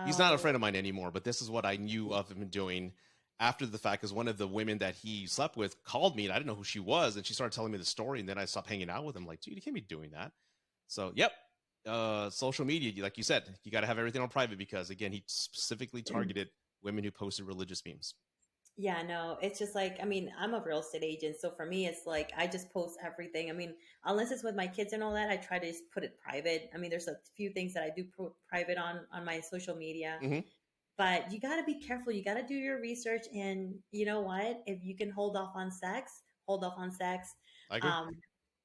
He's not a Wow. friend of mine anymore, but this is what I knew of him doing after the fact, because one of the women that he slept with called me, and I didn't know who she was, and she started telling me the story, and then I stopped hanging out with him. Like, dude, you can't be doing that. So, yep, social media, like you said, you got to have everything on private, because again, he specifically targeted women who posted religious memes. Yeah, no, it's just like, I mean, I'm a real estate agent. So for me, it's like I just post everything. I mean, unless it's with my kids and all that, I try to just put it private. I mean, there's a few things that I do put private on my social media, Mm-hmm. but you got to be careful. You got to do your research. And you know what? If you can hold off on sex, hold off on sex. I agree. Um,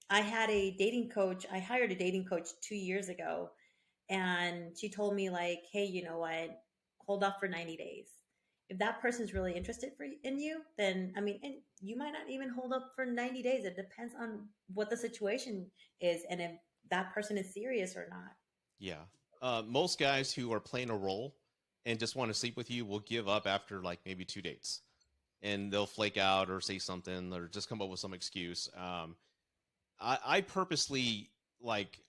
I had a dating coach. I hired a dating coach 2 years ago, and she told me like, hey, you know what, hold off for 90 days. If that person's really interested in you, then I mean, and you might not even hold up for 90 days. It depends on what the situation is and if that person is serious or not. Yeah. Most guys who are playing a role and just want to sleep with you will give up after like maybe 2 dates, and they'll flake out or say something or just come up with some excuse. I purposely, like,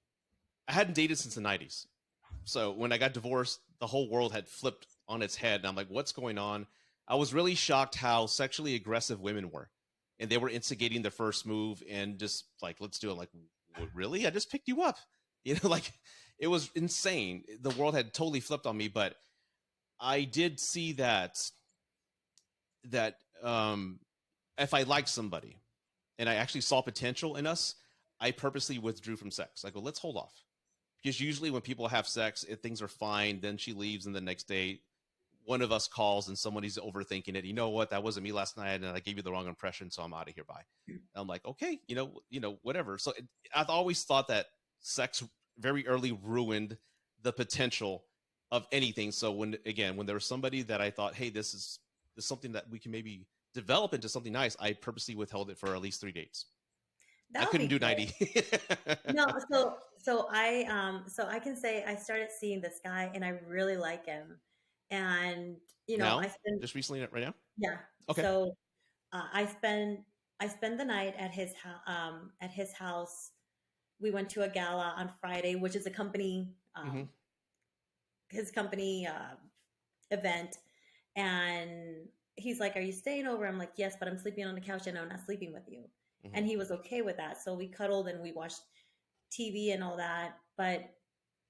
I hadn't dated since the 90s. So when I got divorced, the whole world had flipped on its head. And I'm like, what's going on? I was really shocked how sexually aggressive women were. And they were instigating the first move and just like, let's do it. Like, really? I just picked you up. Like, it was insane. The world had totally flipped on me. But I did see that if I liked somebody and I actually saw potential in us, I purposely withdrew from sex. I go, let's hold off. Because usually when people have sex, if things are fine, then she leaves, and the next day one of us calls and somebody's overthinking it. You know what? That wasn't me last night, and I gave you the wrong impression, so I'm out of here. Bye. And I'm like, okay, whatever. So I've always thought that sex very early ruined the potential of anything. So when there was somebody that I thought, hey, this is something that we can maybe develop into something nice, I purposely withheld it for at least 3 dates. I That would couldn't be do good. 90. No, so I can say I started seeing this guy and I really like him. And I Now, spend just recently, right now. yeah. Okay. So I spend the night at his house. We went to a gala on Friday, which is a company Hmm. his company event. And he's like, "Are you staying over?" I'm like, "Yes, but I'm sleeping on the couch and I'm not sleeping with you." Hmm. And he was okay with that. So we cuddled and we watched TV and all that. But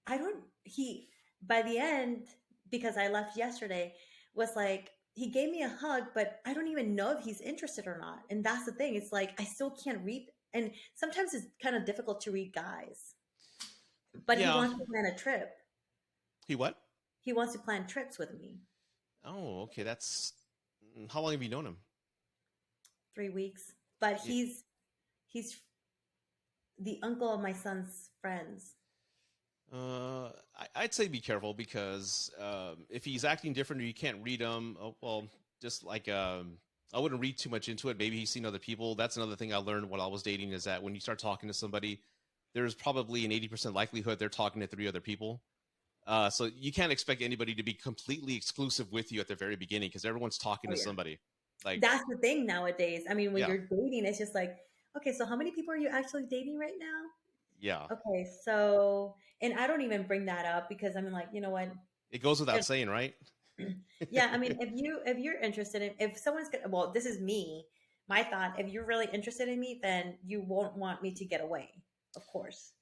I don't, he, by the end, because I left yesterday, was like, he gave me a hug, but I don't even know if he's interested or not. And that's the thing. It's like, I still can't read. And sometimes it's kind of difficult to read guys, but he Yeah. wants to plan a trip. He what? He wants to plan trips with me. Oh, okay. That's how long have you known him? 3 weeks. But Yeah. he's the uncle of my son's friends. I'd say be careful because if he's acting different or you can't read him, oh, well, just like I wouldn't read too much into it. Maybe he's seen other people. That's another thing I learned while I was dating is that when you start talking to somebody, there's probably an 80% likelihood they're talking to 3 other people. So you can't expect anybody to be completely exclusive with you at the very beginning because everyone's talking Oh, to yeah. somebody. Like, That's the thing nowadays. I mean, when yeah, you're dating, it's just like, okay, so how many people are you actually dating right now? yeah. Okay, so, and I don't even bring that up because I'm like, you know what? It goes without If, saying, right? yeah, I mean, if you're interested in, if someone's gonna, well, this is me. My thought, if you're really interested in me, then you won't want me to get away, of course.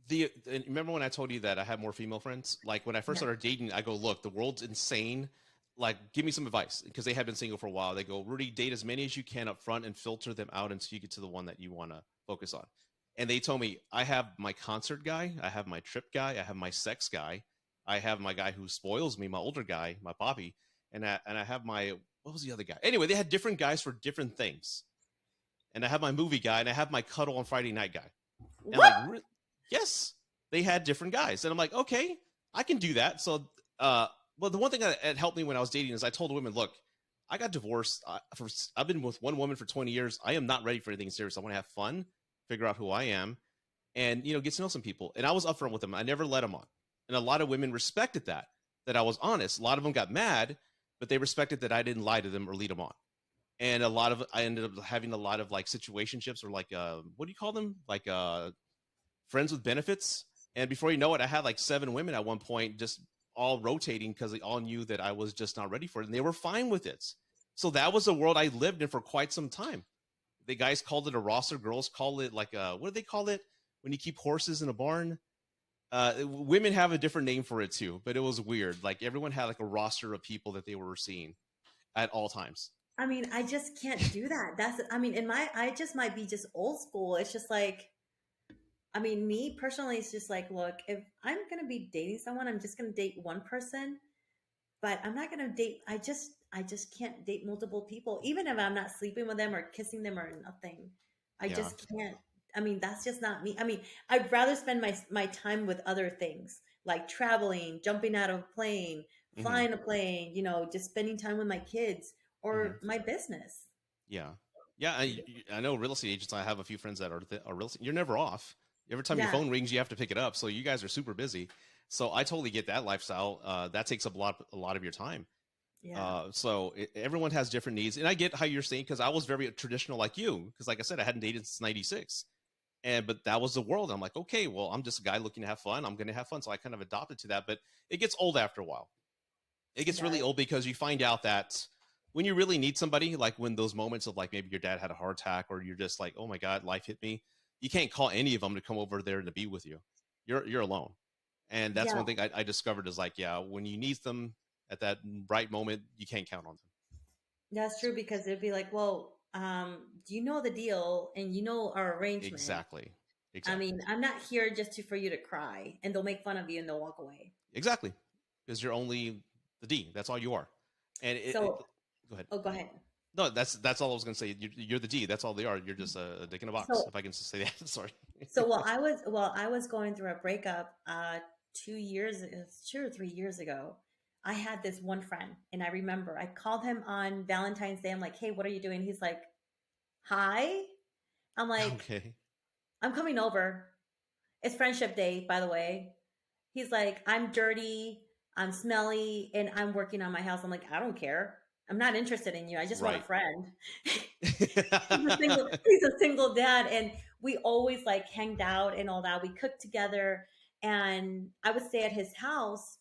And remember when I told you that I had more female friends? Like when I first Yeah. started dating, I go, look, the world's insane. Like, give me some advice because they had been single for a while. They go, Rudy, date as many as you can up front and filter them out until you get to the one that you want to focus on. And they told me, I have my concert guy, I have my trip guy, I have my sex guy, I have my guy who spoils me, my older guy, my Bobby, and I have my what was the other guy? Anyway, they had different guys for different things. And I have my movie guy, and I have my cuddle on Friday night guy. And What? like, yes, they had different guys, and I'm like, okay, I can do that. So, well, the one thing that helped me when I was dating is I told women, look, I got divorced. I've been with one woman for 20 years. I am not ready for anything serious. I want to have fun, figure out who I am, and get to know some people. And I was upfront with them. I never let them on, and a lot of women respected that I was honest. A lot of them got mad, but they respected that I didn't lie to them or lead them on. And I ended up having a lot of like situationships or like what do you call them, like friends with benefits. And before you know it, I had like 7 women at one point, just all rotating because they all knew that I was just not ready for it, and they were fine with it. So that was a world I lived in for quite some time. The guys called it a roster, girls call it like a what do they call it when you keep horses in a barn? Women have a different name for it too, but it was weird. Like everyone had like a roster of people that they were seeing at all times. I mean, I just can't do that. I mean, I just might be just old school. It's just like, I mean, me personally, it's just like, look, if I'm gonna be dating someone, I'm just gonna date one person, but I'm not gonna date. I just can't date multiple people, even if I'm not sleeping with them or kissing them or nothing. I Yeah. just can't. I mean, that's just not me. I mean, I'd rather spend my time with other things like traveling, jumping out of a plane, Hmm. flying a plane. Just spending time with my kids Hmm. or my business. Yeah. Yeah. I know real estate agents. I have a few friends that are real estate. You're never off. Every time your Yeah, phone rings, you have to pick it up. So you guys are super busy. So I totally get that lifestyle. That takes up a lot of your time. yeah, Everyone has different needs, and I get how you're saying because I was very traditional like you. Because like I said, I hadn't dated since '96, but that was the world. I'm like, okay, well, I'm just a guy looking to have fun. I'm going to have fun, so I kind of adopted to that. But it gets old after a while. It it gets really does. old because you find out that when you really need somebody, like when those moments of like maybe your dad had a heart attack or you're just like, oh my god, life hit me, you can't call any of them to come over there to be with you. You're alone, and that's Yeah, one thing I discovered is like, yeah, when you need them at that right moment, you can't count on them. that's true because it'd be like, well, do you know the deal and you know our arrangement? Exactly, I exactly, mean, I'm not here just for you to cry and they'll make fun of you and they'll walk away. exactly, because you're only the D. That's all you are. And So, go ahead. oh, go ahead. No, that's all I was gonna say. You're the D. That's all they are. You're just a dick in a box. So If I can say that. Sorry. while I was going through a breakup 2 years, 2 or 3 years ago. I had this one friend, and I remember I called him on Valentine's Day. I'm like, "Hey, what are you doing?" He's like, "Hi." I'm like, Okay. "I'm coming over. It's Friendship Day, by the way." He's like, "I'm dirty, I'm smelly, and I'm working on my house." I'm like, "I don't care. I'm not interested in you. I just want a Right. friend." He's a single dad, and we always like hanged out and all that. We cooked together, and I would stay at his house.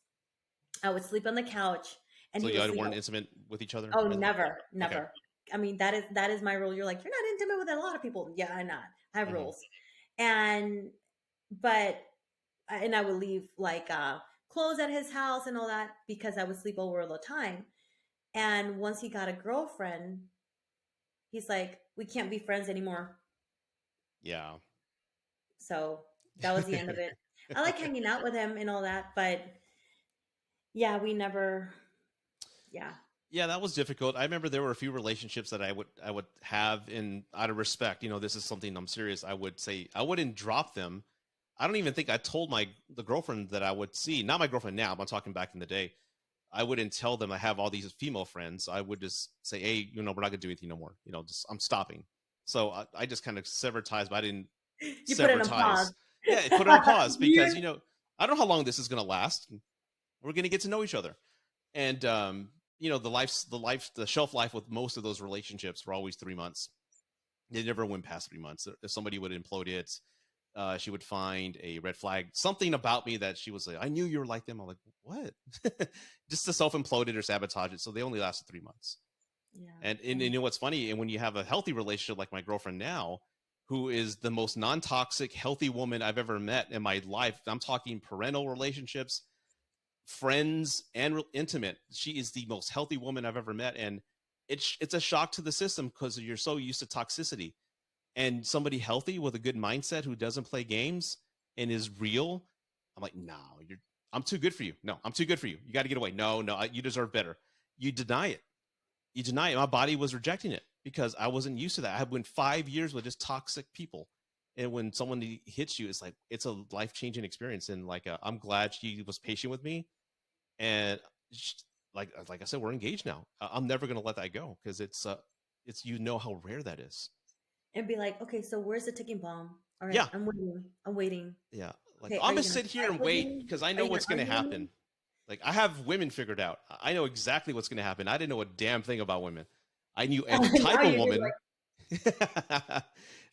I would sleep on the couch, and So he you would guys sleep. weren't intimate with each other Oh, as well? never, Okay. never. I mean, that is my rule. You're like, you're not intimate with a lot of people. Yeah, I'm not. I have Hmm. rules. And but and I would leave like clothes at his house and all that because I would sleep over all the time. And once he got a girlfriend, he's like, we can't be friends anymore. Yeah. So that was the end of it. I like hanging out with him and all that, but yeah, we never. Yeah. Yeah, that was difficult. I remember there were a few relationships that I would have in out of respect. This is something I'm serious. I would say I wouldn't drop them. I don't even think I told the girlfriend that I would see. Not my girlfriend now, but I'm talking back in the day. I wouldn't tell them I have all these female friends. I would just say, hey, we're not gonna do anything no more. Just I'm stopping. So I just kind of severed ties, but I didn't You put it sever on pause. ties. Yeah, put it on pause because You I don't know how long this is gonna last. We're gonna get to know each other, and the shelf life with most of those relationships were always 3 months. They never went past 3 months. If somebody would implode it, she would find a red flag, something about me that she was like, I knew you were like them. I'm like, what? Just to self implode it or sabotage it. So they only lasted 3 months. Yeah. And you know what's funny? And when you have a healthy relationship like my girlfriend now, who is the most non toxic, healthy woman I've ever met in my life, I'm talking parental relationships, friends, and intimate. She is the most healthy woman I've ever met. And it's a shock to the system because you're so used to toxicity. And somebody healthy with a good mindset who doesn't play games and is real, I'm like, no, I'm too good for you. No, I'm too good for you. You got to get away. No, no, you deserve better. You deny it. You deny it. My body was rejecting it because I wasn't used to that. I had went 5 years with just toxic people. And when someone hits you, it's like, it's a life changing experience. And like, I'm glad she was patient with me. And she, like I said, we're engaged now. I'm never going to let that go because it's, how rare that is. And be like, okay, so where's the ticking bomb? All right, Yeah. I'm waiting. I'm waiting. Yeah. Like, Okay, I'm are going you to gonna sit here fight and with wait me? because I Are know you gonna what's going to argue with happen. me? Like, I have women figured out. I know exactly what's going to happen. I didn't know a damn thing about women. I knew a Now type of you do woman.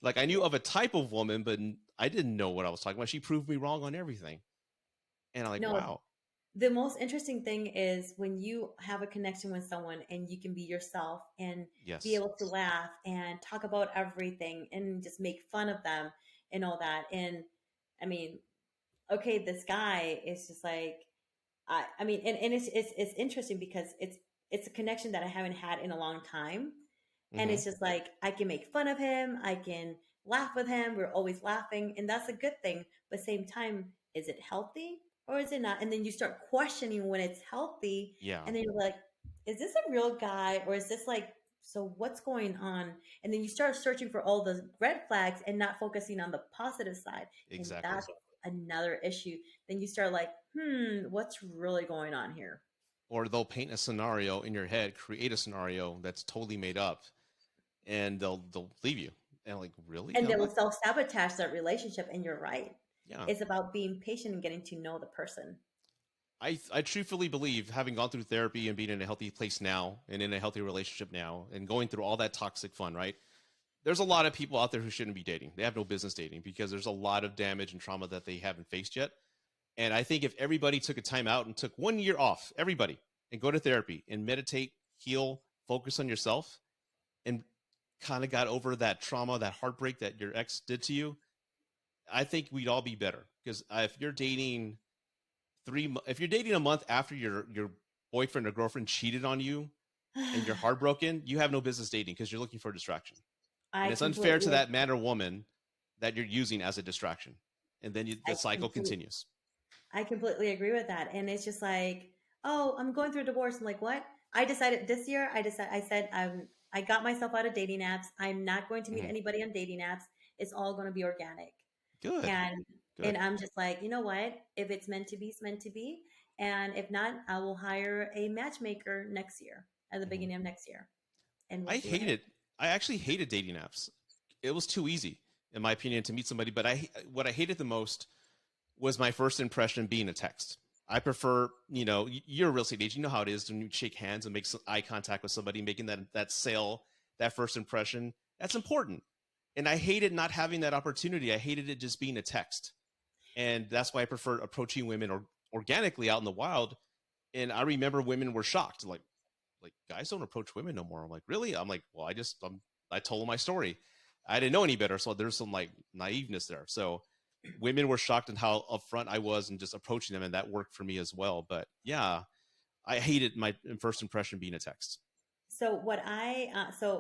Like, I knew of a type of woman, but I didn't know what I was talking about. She proved me wrong on everything. And I'm like, no. wow. The most interesting thing is when you have a connection with someone and you can be yourself and be Yes. able to laugh and talk about everything and just make fun of them and all that. And I mean, okay, this guy is just like I mean, and it's interesting because it's a connection that I haven't had in a long time. And Hmm. it's just like I can make fun of him, I can laugh with him, we're always laughing, and that's a good thing. But same time, is it healthy or is it not? And then you start questioning when it's healthy, Yeah, and then you're like, is this a real guy or is this like so what's going on? And then you start searching for all the red flags and not focusing on the positive side. And exactly. that's another issue. Then you start like, what's really going on here? Or they'll paint a scenario in your head, create a scenario that's totally made up, and they'll leave you. And like, really? And they I'm will like, self sabotage that relationship. And you're right. yeah. It's about being patient and getting to know the person. I truthfully believe, having gone through therapy and being in a healthy place now and in a healthy relationship now and going through all that toxic fun, right? There's a lot of people out there who shouldn't be dating. They have no business dating because there's a lot of damage and trauma that they haven't faced yet. And I think if everybody took a time out and took 1 year off, everybody, and go to therapy and meditate, heal, focus on yourself, and kind of got over that trauma, that heartbreak that your ex did to you, I think we'd all be better. Because if you're dating a month after your boyfriend or girlfriend cheated on you and you're heartbroken, you have no business dating because you're looking for a distraction, I and it's unfair to completely, that man or woman that you're using as a distraction, and then the I cycle completely, continues. I completely agree with that. And it's just like, oh, I'm going through a divorce. I'm like, what? I decided this year. I said I got myself out of dating apps. I'm not going to meet Mhm. anybody on dating apps. It's all going to be organic. Good. And Good. I'm just like, you know what? If it's meant to be, it's meant to be. And if not, I will hire a matchmaker next year, at the Mhm. beginning of next year, and we'll I see what happens. hated. I actually hated dating apps. It was too easy, in my opinion, to meet somebody. But what I hated the most was my first impression being a text. I prefer, you're a real estate agent. You know how it is when you shake hands and make eye contact with somebody, making that sale, that first impression. That's important. And I hated not having that opportunity. I hated it just being a text. And that's why I prefer approaching women organically out in the wild. And I remember women were shocked, like guys don't approach women no more. I'm like, really? I'm like, well, I told them my story. I didn't know any better, so there's some like naiveness there. So women were shocked at how upfront I was and just approaching them, and that worked for me as well. But yeah, I hated my first impression being a text. So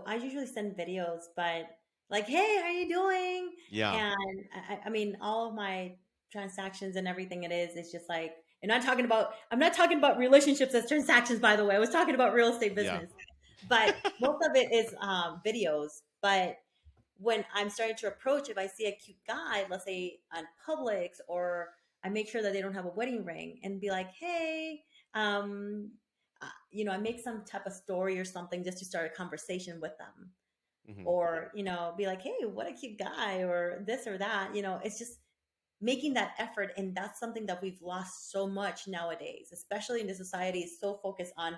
I usually send videos, but like, hey, how you doing? Yeah, And I mean, all of my transactions and everything it is just like, and I'm not talking about relationships as transactions, by the way. I was talking about real estate yeah. business, but most of it is videos. But when I'm starting to approach, if I see a cute guy, let's say on Publix, or I make sure that they don't have a wedding ring and be like, hey, um, I make some type of story or something just to start a conversation with them. Hmm. Or, be like, hey, what a cute guy, or this or that. It's just making that effort. And that's something that we've lost so much nowadays, especially in the society is so focused on,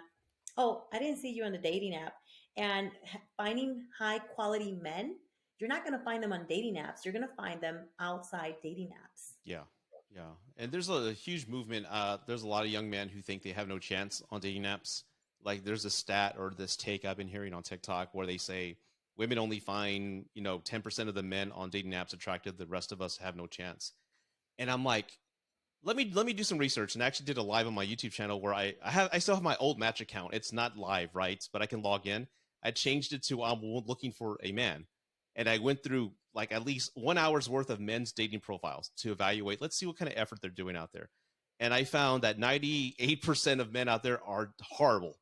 oh, I didn't see you on the dating app. And finding high quality men, you're not going to find them on dating apps. You're going to find them outside dating apps. Yeah, yeah. And there's a huge movement. There's a lot of young men who think they have no chance on dating apps. Like there's a stat or this take I've been hearing on TikTok where they say women only find 10% of the men on dating apps attractive. The rest of us have no chance. And I'm like, let me do some research. And I actually did a live on my YouTube channel where I still have my old match account. It's not live, right? But I can log in. I changed it to I'm looking for a man, and I went through like at least 1 hour's worth of men's dating profiles to evaluate. Let's see what kind of effort they're doing out there. And I found that 98% of men out there are horrible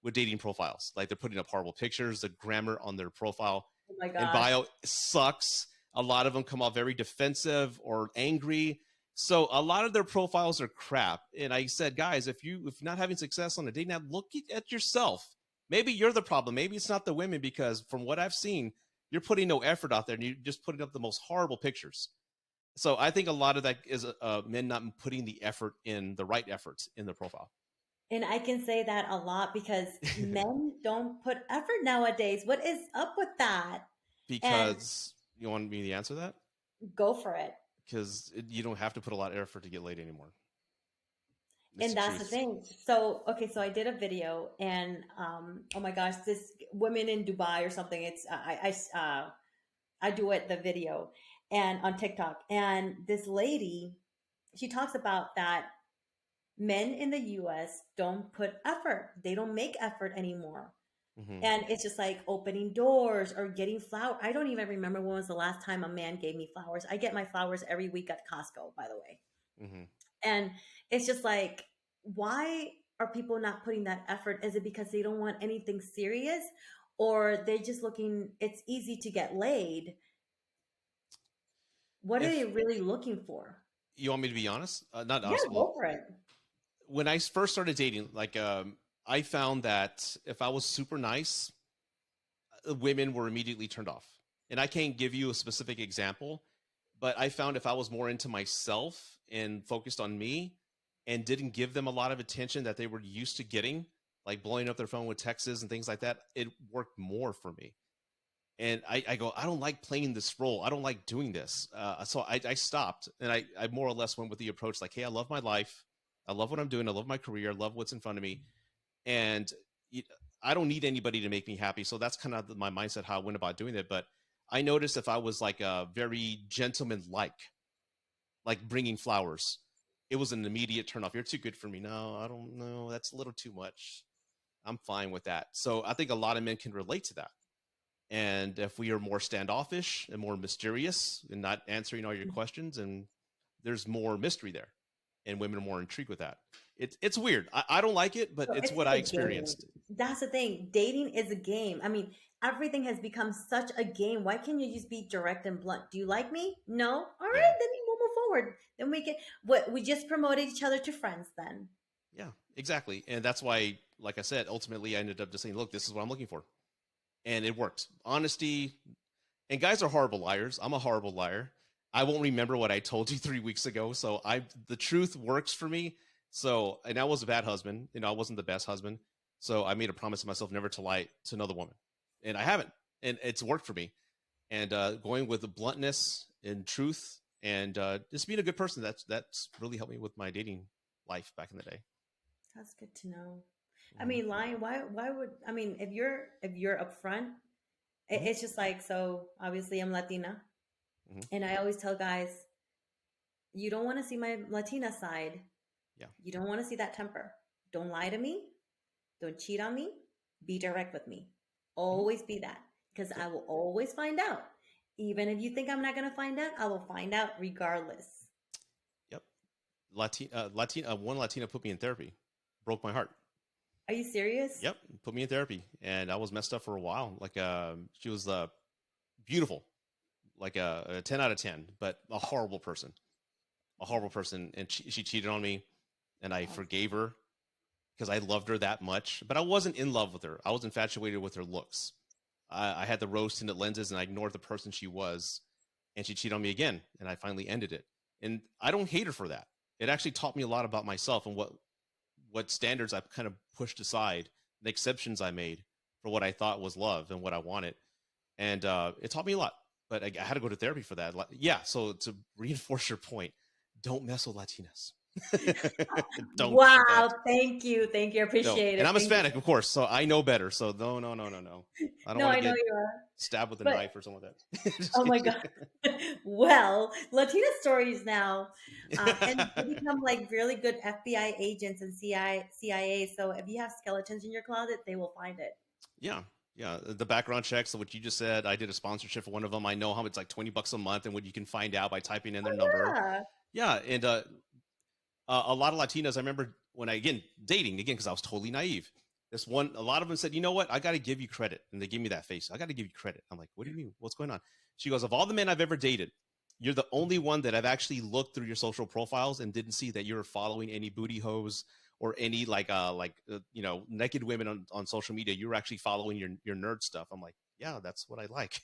with dating profiles. Like they're putting up horrible pictures. The grammar on their profile Oh my and gosh. bio sucks. A lot of them come off very defensive or angry. So a lot of their profiles are crap. And I said, guys, if you're not having success on a dating app, look at yourself. Maybe you're the problem. Maybe it's not the women, because from what I've seen, you're putting no effort out there and you're just putting up the most horrible pictures. So I think a lot of that is men not putting the effort in the right efforts in their profile. And I can say that a lot because men don't put effort nowadays. What is up with that? And Because you want me to answer that? go for it. Because you don't have to put a lot of effort to get laid anymore. It's And the that's the truth. thing. So, okay, so I did a video, and oh my gosh, this women in Dubai or something. It's I do it the video and on TikTok, and this lady, she talks about that men in the US don't put effort. They don't make effort anymore. Hmm. And it's just like opening doors or getting flowers. I don't even remember when was the last time a man gave me flowers. I get my flowers every week at Costco, by the way. Hmm. And it's just like, why are people not putting that effort? Is it because they don't want anything serious? Or they're just looking, it's easy to get laid. What are they If really looking for? you want me to be honest, not Yeah, honest. Well, go for it. when I first started dating, like I found that if I was super nice, women were immediately turned off. And I can't give you a specific example, but I found if I was more into myself and focused on me and didn't give them a lot of attention that they were used to getting, like blowing up their phone with texts and things like that, it worked more for me. And I go, I don't like playing this role. I don't like doing this. So I stopped, and I more or less went with the approach like, hey, I love my life. I love what I'm doing. I love my career. I love what's in front of me. And I don't need anybody to make me happy. So that's kind of my mindset, how I went about doing it. But I noticed if I was like a very gentleman like bringing flowers, it was an immediate turnoff. You're too good for me. No, I don't know. That's a little too much. I'm fine with that. So I think a lot of men can relate to that. And if we are more standoffish and more mysterious and not answering all your questions, and there's more mystery there. and women are more intrigued with that. It's weird. I don't like it, but So it's it's what like I a game. experienced. That's the thing. Dating is a game. I mean, everything has become such a game. Why can't you just be direct and blunt? Do you like me? No. All Yeah, right, then we'll move forward. Then we can. What we just promoted each other to friends. Then yeah, exactly. And that's why, like I said, ultimately I ended up just saying, look, this is what I'm looking for, and it worked. Honesty, and guys are horrible liars. I'm a horrible liar. I won't remember what I told you 3 weeks ago. So the truth works for me. So, and I was a bad husband. I wasn't the best husband. So I made a promise to myself never to lie to another woman, and I haven't, and it's worked for me. And going with the bluntness and truth, and just being a good person. That's really helped me with my dating life back in the day. that's good to know. I Hmm. mean, lying. Why would I mean if you're upfront, Hmm. it's just like so. Obviously, I'm Latina, Hmm. and I always tell guys, you don't want to see my Latina side. Yeah. You don't want to see that temper. Don't lie to me. Don't cheat on me. Be direct with me. Hmm. Always be that because Yep. I will always find out. Even if you think I'm not going to find out, I will find out regardless. Yep. One Latina put me in therapy, broke my heart. Are you serious? Yep, put me in therapy, and I was messed up for a while. Like, she was beautiful, like a 10 out of 10, but a horrible person, and she cheated on me, and I Oh, forgave her because I loved her that much. But I wasn't in love with her. I was infatuated with her looks. I had the rose tinted lenses, and I ignored the person she was, and she cheated on me again, and I finally ended it. And I don't hate her for that. It actually taught me a lot about myself and what standards I kind of pushed aside, the exceptions I made for what I thought was love and what I wanted. And it taught me a lot. But I had to go to therapy for that. Yeah. So to reinforce your point, don't mess with Latinas. Don't do that. wow. Thank you. Thank you. I No. appreciate And it. I'm Thank Hispanic, of course, so I know better. So no, no, no, no, no. I don't No, want to I know get you are. stabbed with a But knife or something like that. Just oh my kidding. God. Well, Latina stories now, and they become like really good FBI agents and CIA. So if you have skeletons in your closet, they will find it. Yeah. Yeah. The background checks, what you just said, I did a sponsorship for one of them. I know how it's like $20 a month and what you can find out by typing in their number. Yeah. Yeah. And a lot of Latinas, I remember when again, dating again, because I was totally naive. A lot of them said, you know what? I got to give you credit. And they give me that face. I got to give you credit. I'm like, what do you mean? What's going on? She goes, of all the men I've ever dated, you're the only one that I've actually looked through your social profiles and didn't see that you're following any booty hoes or any naked women on social media. You're actually following your nerd stuff. I'm like, yeah, that's what I like.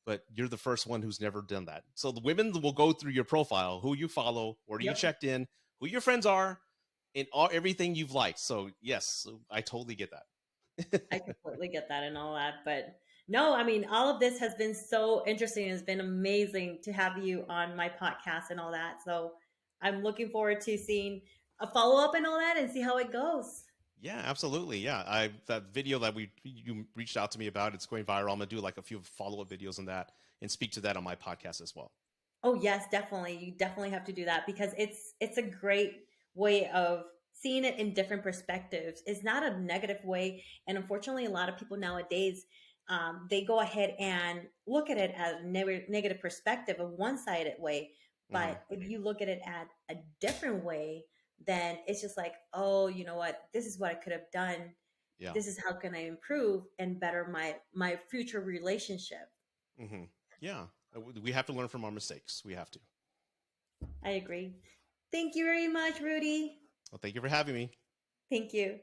But you're the first one who's never done that. So the women will go through your profile, who you follow, where you Yep. checked in, who your friends are, and everything you've liked. So yes, I totally get that. I completely get that and all that. But no, I mean, all of this has been so interesting. It's been amazing to have you on my podcast and all that. So I'm looking forward to seeing a follow up and all that and see how it goes. Yeah, absolutely. Yeah, I that video that you reached out to me about, it's going viral. I'm gonna do like a few follow up videos on that and speak to that on my podcast as well. Oh yes, definitely. You definitely have to do that because it's a great way of seeing it in different perspectives. It's not a negative way, and unfortunately, a lot of people nowadays they go ahead and look at it as a negative perspective, a one-sided way. Hmm. But if you look at it at a different way, then it's just like, oh, you know what? This is what I could have done. Yeah. This is how can I improve and better my future relationship. Hmm. Yeah. We have to learn from our mistakes. We have to. I agree. Thank you very much, Rudy. Well, thank you for having me. Thank you.